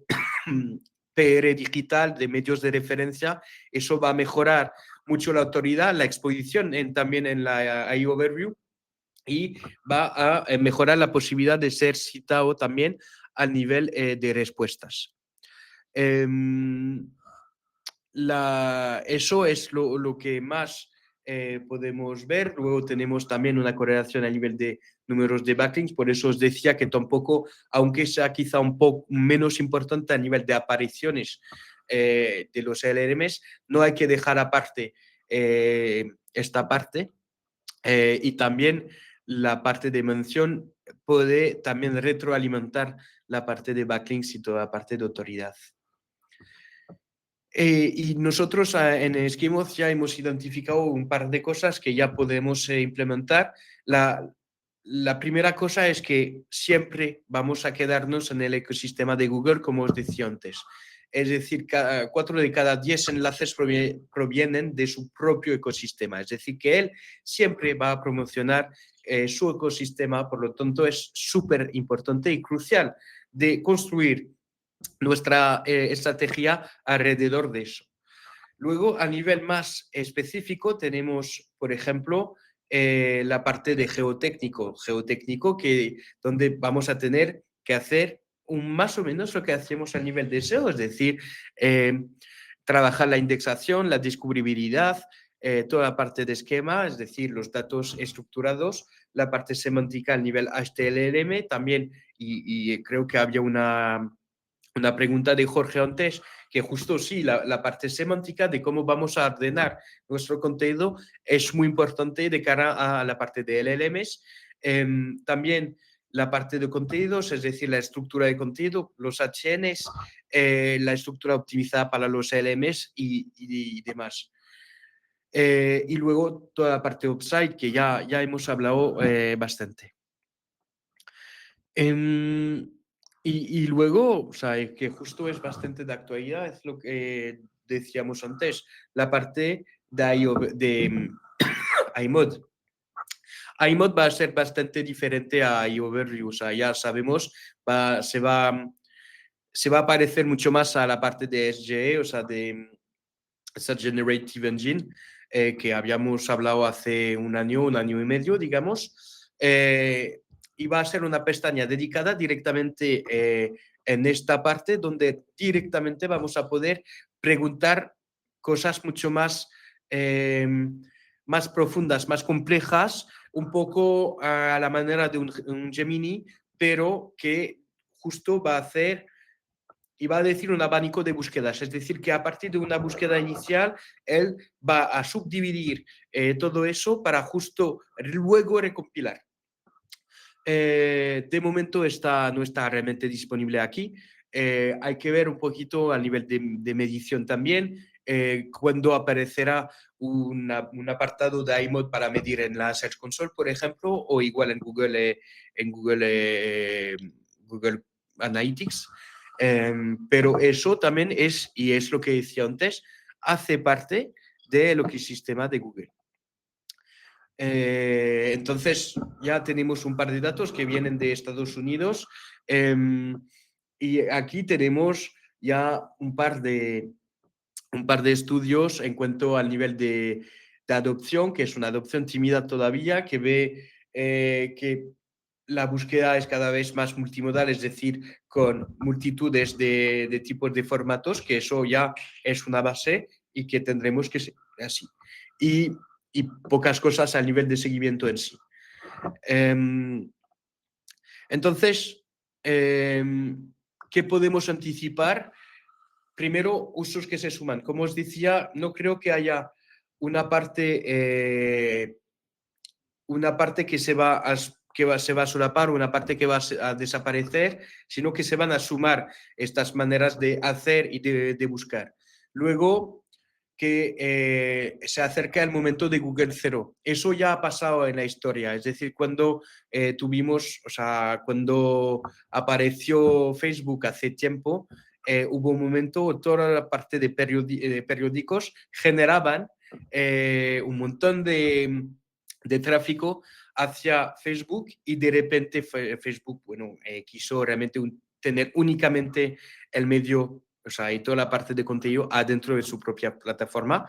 PR digital, de medios de referencia, eso va a mejorar mucho la autoridad, la exposición también en la iOverview y va a mejorar la posibilidad de ser citado también al nivel de respuestas. Eso es lo que más podemos ver. Luego tenemos también una correlación a nivel de números de backlinks, por eso os decía que tampoco, aunque sea quizá un poco menos importante a nivel de apariciones de los LLMs, no hay que dejar aparte esta parte. Y también la parte de mención puede también retroalimentar la parte de backlinks y toda la parte de autoridad. Y nosotros en Esquimoz ya hemos identificado un par de cosas que ya podemos implementar. La primera cosa es que siempre vamos a quedarnos en el ecosistema de Google, como os decía antes. Es decir, 4 de cada 10 enlaces provienen de su propio ecosistema. Es decir, que él siempre va a promocionar su ecosistema, por lo tanto es súper importante y crucial de construir nuestra estrategia alrededor de eso. Luego, a nivel más específico, tenemos, por ejemplo, la parte de geotécnico donde vamos a tener que hacer más o menos lo que hacemos a nivel de SEO, es decir, trabajar la indexación, la descubribilidad, toda la parte de esquema, es decir, los datos estructurados, la parte semántica a nivel HTML, también, y creo que había una pregunta de Jorge antes, que justo sí, la parte semántica de cómo vamos a ordenar nuestro contenido es muy importante de cara a la parte de LLMs. También la parte de contenidos, es decir, la estructura de contenido, los HNs, la estructura optimizada para los LMs y demás. Y luego toda la parte upside que ya hemos hablado bastante. Y luego, o sea, que justo es bastante de actualidad, es lo que decíamos antes, la parte de iMod. iMod va a ser bastante diferente a iOverview, o sea, ya sabemos, se va a parecer mucho más a la parte de SGE, o sea, de Search Generative Engine, que habíamos hablado hace un año y medio, digamos. Y va a ser una pestaña dedicada directamente en esta parte donde directamente vamos a poder preguntar cosas mucho más profundas, más complejas, un poco a la manera de un Gemini, pero que justo va a hacer y va a decir un abanico de búsquedas. Es decir, que a partir de una búsqueda inicial, él va a subdividir todo eso para justo luego recompilar. De momento no está realmente disponible aquí. Hay que ver un poquito a nivel de medición también, cuando aparecerá un apartado de iMod para medir en la Search Console, por ejemplo, o igual en Google Analytics. Pero eso también es, y es lo que decía antes, hace parte del ecosistema de Google. Entonces, ya tenemos un par de datos que vienen de Estados Unidos y aquí tenemos ya un par de estudios en cuanto al nivel de adopción, que es una adopción tímida todavía, que ve que la búsqueda es cada vez más multimodal, es decir, con multitudes de tipos de formatos, que eso ya es una base y que tendremos que ser así. Y pocas cosas a nivel de seguimiento en sí. Entonces, ¿qué podemos anticipar? Primero, usos que se suman. Como os decía, no creo que haya una parte que se va a solapar, una parte que va a desaparecer, sino que se van a sumar estas maneras de hacer y de buscar. Luego, que se acerca el momento de Google Cero. Eso ya ha pasado en la historia, es decir, cuando cuando apareció Facebook hace tiempo, hubo un momento, toda la parte de periódicos generaban un montón de tráfico hacia Facebook y de repente Facebook, bueno, quiso realmente tener únicamente el medio, y toda la parte de contenido adentro de su propia plataforma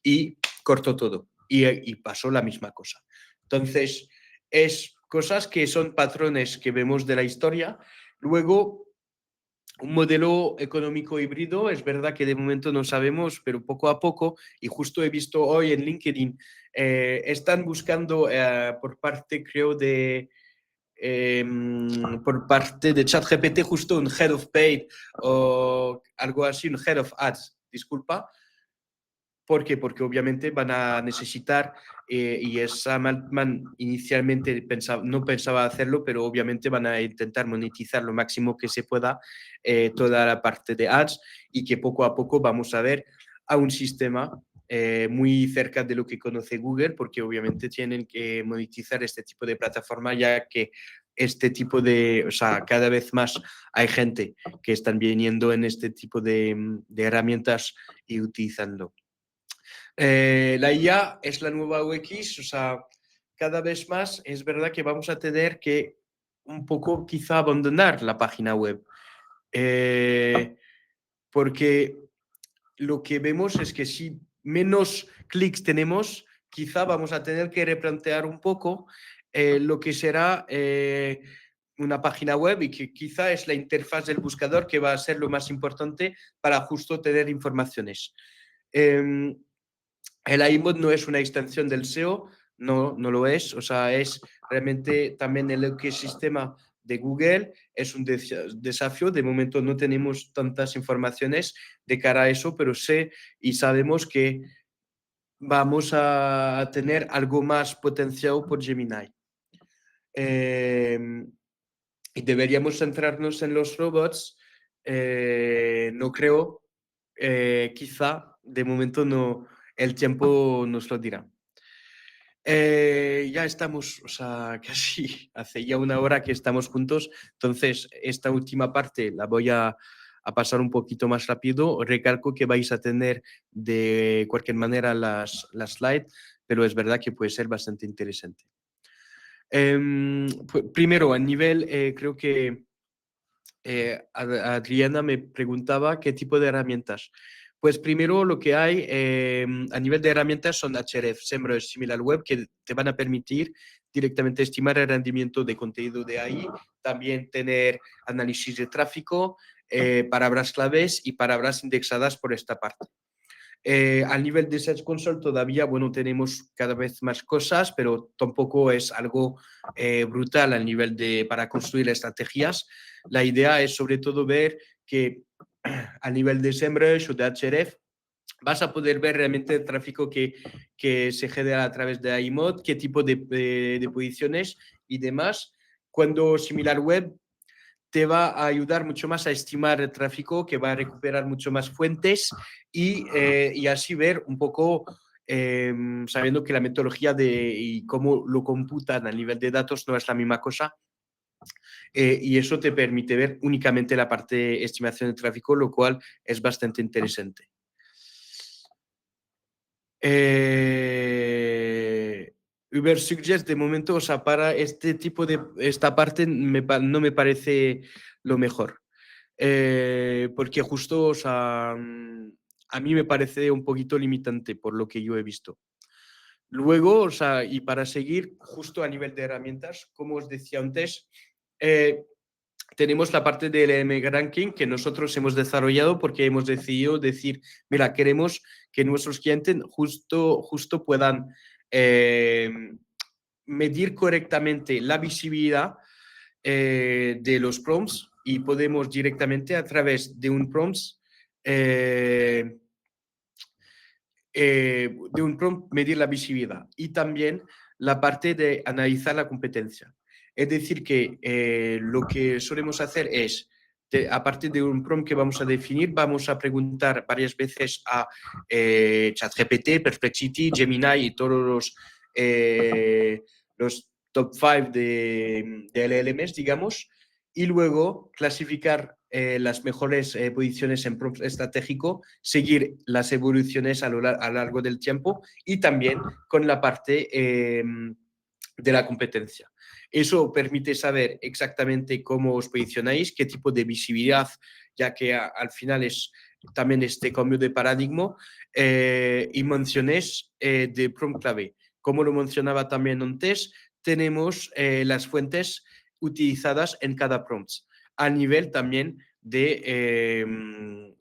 y cortó todo y pasó la misma cosa. Entonces, es cosas que son patrones que vemos de la historia. Luego, un modelo económico híbrido, es verdad que de momento no sabemos, pero poco a poco, y justo he visto hoy en LinkedIn, están buscando por parte, creo, por parte de ChatGPT justo un Head of Paid o algo así, un Head of Ads, disculpa. ¿Por qué? Porque obviamente van a necesitar, y Sam Altman inicialmente no pensaba hacerlo, pero obviamente van a intentar monetizar lo máximo que se pueda toda la parte de ads y que poco a poco vamos a ver a un sistema muy cerca de lo que conoce Google, porque obviamente tienen que monetizar este tipo de plataforma, ya que este tipo cada vez más hay gente que están viniendo en este tipo de herramientas y utilizando. La IA es la nueva UX, cada vez más es verdad que vamos a tener que un poco quizá abandonar la página web, porque lo que vemos es que si menos clics tenemos, quizá vamos a tener que replantear un poco lo que será una página web y que quizá es la interfaz del buscador que va a ser lo más importante para justo tener informaciones. El iMod no es una extensión del SEO, no lo es, es realmente también el ecosistema de Google, es un desafío, de momento no tenemos tantas informaciones de cara a eso, pero sé y sabemos que vamos a tener algo más potenciado por Gemini. Y deberíamos centrarnos en los robots, no creo, quizá de momento no, el tiempo nos lo dirá. Ya estamos, casi hace ya una hora que estamos juntos, entonces esta última parte la voy a pasar un poquito más rápido. Recalco que vais a tener de cualquier manera las slides, pero es verdad que puede ser bastante interesante. Primero, a nivel, creo que Adriana me preguntaba qué tipo de herramientas. Pues primero lo que hay a nivel de herramientas son Ahrefs, SEMrush, SimilarWeb, que te van a permitir directamente estimar el rendimiento de contenido de ahí, también tener análisis de tráfico, palabras claves y palabras indexadas por esta parte. A nivel de Search Console todavía, bueno, tenemos cada vez más cosas, pero tampoco es algo brutal al nivel para construir estrategias. La idea es sobre todo ver que a nivel de SEMrush o de Ahrefs vas a poder ver realmente el tráfico que se genera a través de iMod, qué tipo de posiciones y demás. Cuando SimilarWeb te va a ayudar mucho más a estimar el tráfico, que va a recuperar mucho más fuentes y así ver un poco, sabiendo que la metodología y cómo lo computan a nivel de datos no es la misma cosa, y eso te permite ver únicamente la parte de estimación de tráfico, lo cual es bastante interesante. Uber Suggest de momento, o sea, para este tipo de, esta parte no me parece lo mejor. Porque justo, o sea, a mí me parece un poquito limitante por lo que yo he visto. Luego, o sea, y para seguir justo a nivel de herramientas, como os decía antes, eh, tenemos la parte del LM Ranking que nosotros hemos desarrollado porque hemos decidido decir, mira, queremos que nuestros clientes justo puedan eh, medir correctamente la visibilidad de los prompts y podemos directamente a través de un eh, de un prompt medir la visibilidad y también la parte de analizar la competencia. Es decir, que lo que solemos hacer es, a partir de un prompt que vamos a definir, vamos a preguntar varias veces a ChatGPT, Perplexity, Gemini y todos los top 5 de LLMs, digamos, y luego clasificar las mejores posiciones en prompt estratégico, seguir las evoluciones a lo largo del tiempo y también con la parte de la competencia. Eso permite saber exactamente cómo os posicionáis, qué tipo de visibilidad, ya que al final es también este cambio de paradigma y menciones de prompt clave. Como lo mencionaba también antes, tenemos las fuentes utilizadas en cada prompt, a nivel también de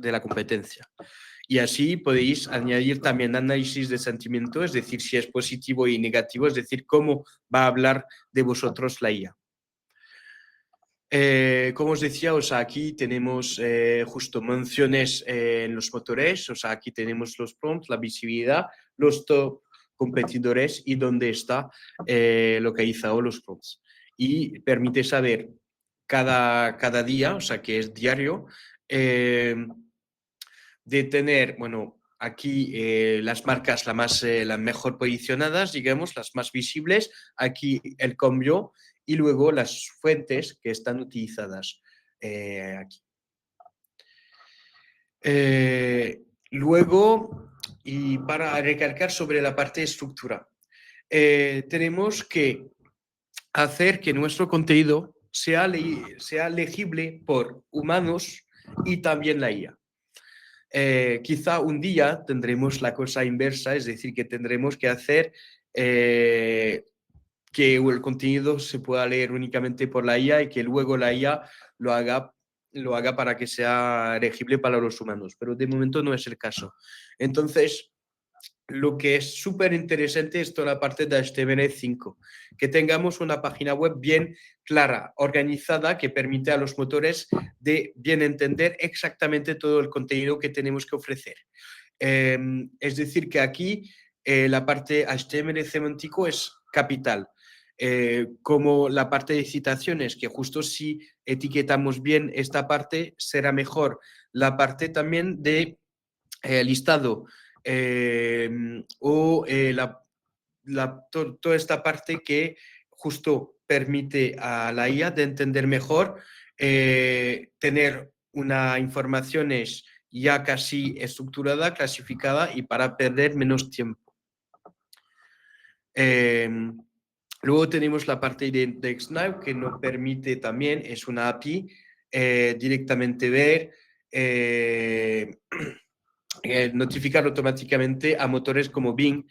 la competencia. Y así podéis añadir también análisis de sentimiento, es decir, si es positivo y negativo, es decir, cómo va a hablar de vosotros la IA. Como os decía, o sea, aquí tenemos justo menciones en los motores, o sea, aquí tenemos los prompts, la visibilidad, los top competidores y dónde está localizado los prompts. Y permite saber cada día, o sea, que es diario, de tener, bueno, aquí las marcas las mejor posicionadas, digamos, las más visibles, aquí el cambio y luego las fuentes que están utilizadas aquí. Luego, y para recalcar sobre la parte de estructura, tenemos que hacer que nuestro contenido sea legible por humanos y también la IA. Quizá un día tendremos la cosa inversa, es decir, que tendremos que hacer que el contenido se pueda leer únicamente por la IA y que luego la IA lo haga, lo haga para que sea legible para los humanos, pero de momento no es el caso. Entonces, lo que es súper interesante es toda la parte de HTML5, que tengamos una página web bien clara, organizada, que permite a los motores de bien entender exactamente todo el contenido que tenemos que ofrecer. Es decir, que aquí la parte HTML semántico es capital. Como la parte de citaciones, que justo si etiquetamos bien esta parte, será mejor. La parte también de listado o toda esta parte que justo permite a la IA de entender mejor, tener una informaciones ya casi estructurada, clasificada y para perder menos tiempo. Luego tenemos la parte de IndexNow que nos permite también, es una API, directamente ver, notificar automáticamente a motores como Bing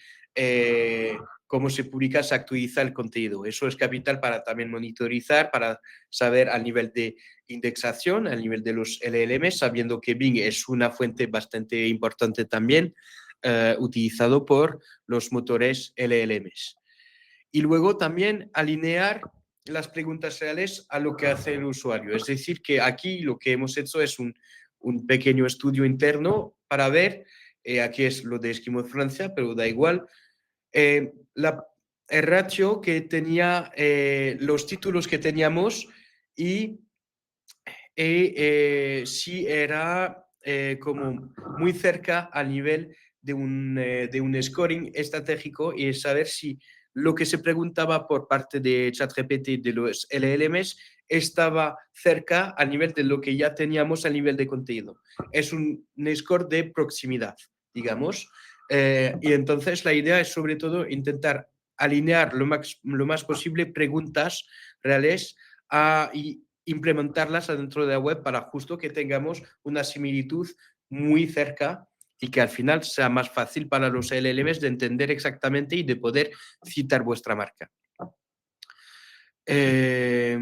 cómo se publica, se actualiza el contenido. Eso es capital para también monitorizar, para saber al nivel de indexación, al nivel de los LLM, sabiendo que Bing es una fuente bastante importante también, utilizado por los motores LLMs. Y luego también alinear las preguntas reales a lo que hace el usuario. Es decir, que aquí lo que hemos hecho es un pequeño estudio interno para ver, aquí es lo de Esquimó Francia, pero da igual, la, el ratio que tenía, los títulos que teníamos y si era como muy cerca al nivel de un scoring estratégico y saber si lo que se preguntaba por parte de ChatGPT de los LLMs estaba cerca a nivel de lo que ya teníamos a nivel de contenido. Es un score de proximidad, digamos. Y entonces la idea es sobre todo intentar alinear lo más posible preguntas reales y implementarlas adentro de la web para justo que tengamos una similitud muy cerca y que al final sea más fácil para los LLMs de entender exactamente y de poder citar vuestra marca. Eh,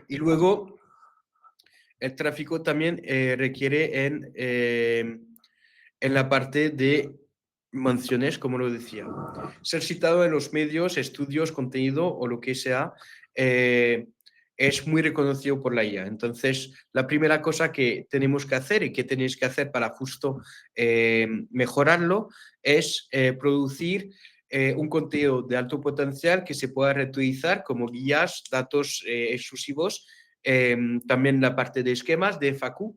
y luego el tráfico también requiere en la parte de menciones, como lo decía, ser citado en los medios, estudios, contenido o lo que sea, es muy reconocido por la IA. Entonces, la primera cosa que tenemos que hacer y que tenéis que hacer para justo mejorarlo es producir un contenido de alto potencial que se pueda reutilizar como guías, datos exclusivos, también la parte de esquemas de FAQ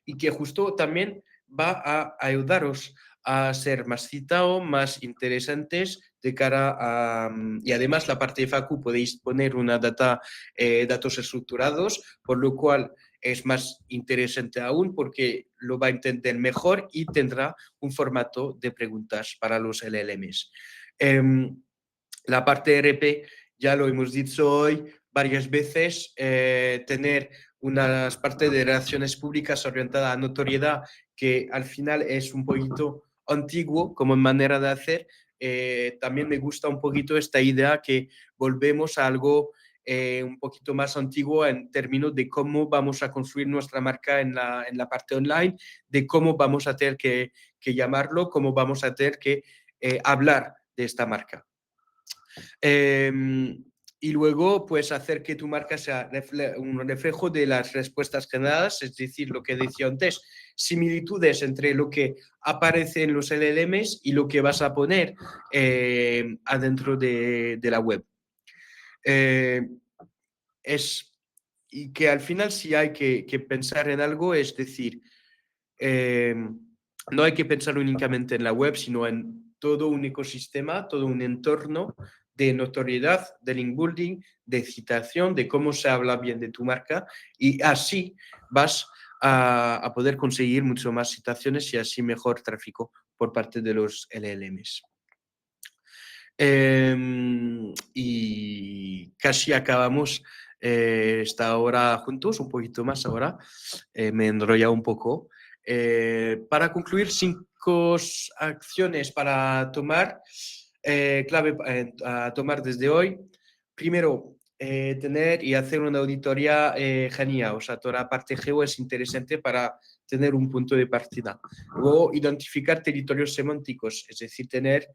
y que justo también va a ayudaros a ser más citado, más interesantes de cara a... Y además la parte de FAQ podéis poner una datos estructurados, por lo cual es más interesante aún porque lo va a entender mejor y tendrá un formato de preguntas para los LLMs. La parte RP, ya lo hemos dicho hoy varias veces, tener una parte de relaciones públicas orientada a notoriedad que al final es un poquito antiguo como manera de hacer. También me gusta un poquito esta idea que volvemos a algo un poquito más antiguo en términos de cómo vamos a construir nuestra marca en la parte online, de cómo vamos a tener que llamarlo, cómo vamos a tener que hablar de esta marca. Y luego, pues hacer que tu marca sea un reflejo de las respuestas generadas, es decir, lo que decía antes, similitudes entre lo que aparece en los LLMs y lo que vas a poner adentro de la web. Es, y que al final si hay que pensar en algo, es decir, no hay que pensar únicamente en la web, sino en todo un ecosistema, todo un entorno de notoriedad, de link building, de citación, de cómo se habla bien de tu marca y así vas a poder conseguir mucho más citaciones y así mejor tráfico por parte de los LLMs. Y casi acabamos esta hora juntos, un poquito más ahora. Me he enrollado un poco. Para concluir, 5 acciones para tomar, clave a tomar desde hoy. Primero, tener y hacer una auditoría genial, o sea, toda la parte geo es interesante para tener un punto de partida. Luego, identificar territorios semánticos, es decir, tener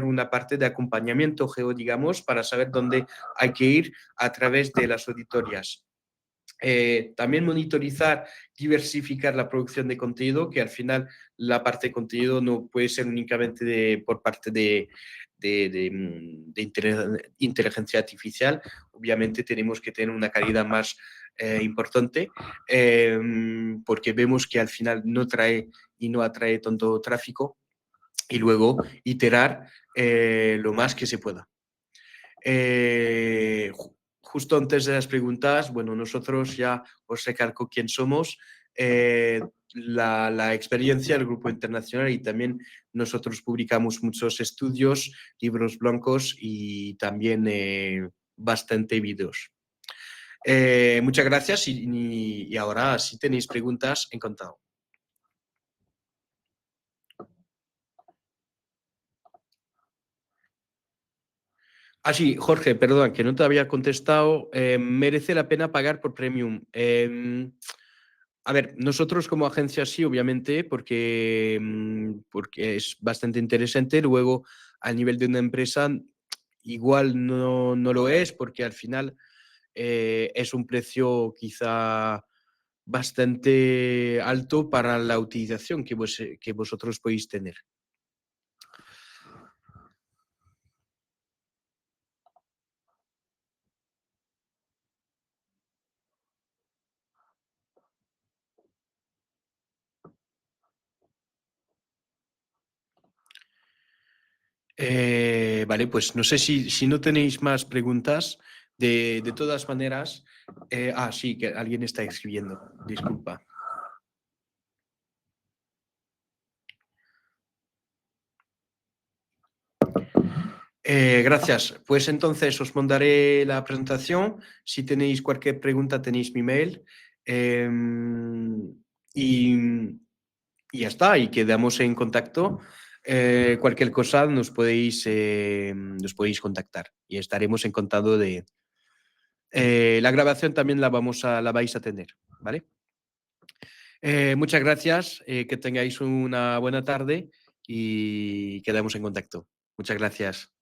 una parte de acompañamiento geo, digamos, para saber dónde hay que ir a través de las auditorias. También monitorizar, diversificar la producción de contenido, que al final la parte de contenido no puede ser únicamente por parte de inteligencia artificial. Obviamente tenemos que tener una calidad más importante porque vemos que al final no trae y no atrae tanto tráfico y luego iterar lo más que se pueda. Justo antes de las preguntas, bueno, nosotros ya os recalco quién somos, la experiencia del grupo internacional y también nosotros publicamos muchos estudios, libros blancos y también bastante vídeos. Muchas gracias y ahora si tenéis preguntas, encantado. Ah, sí, Jorge, perdón, que no te había contestado. ¿Merece la pena pagar por Premium? A ver, nosotros como agencia sí, obviamente, porque es bastante interesante. Luego, a nivel de una empresa, igual no lo es, porque al final es un precio quizá bastante alto para la utilización que vosotros podéis tener. Vale, pues no sé si no tenéis más preguntas, de todas maneras, sí, que alguien está escribiendo, disculpa. Gracias. Pues entonces os mandaré la presentación. Si tenéis cualquier pregunta, tenéis mi mail. Y, y ya está, y quedamos en contacto. Cualquier cosa nos podéis contactar y estaremos en contacto de... la grabación también la vais a tener, ¿vale? Muchas gracias, que tengáis una buena tarde y quedamos en contacto. Muchas gracias.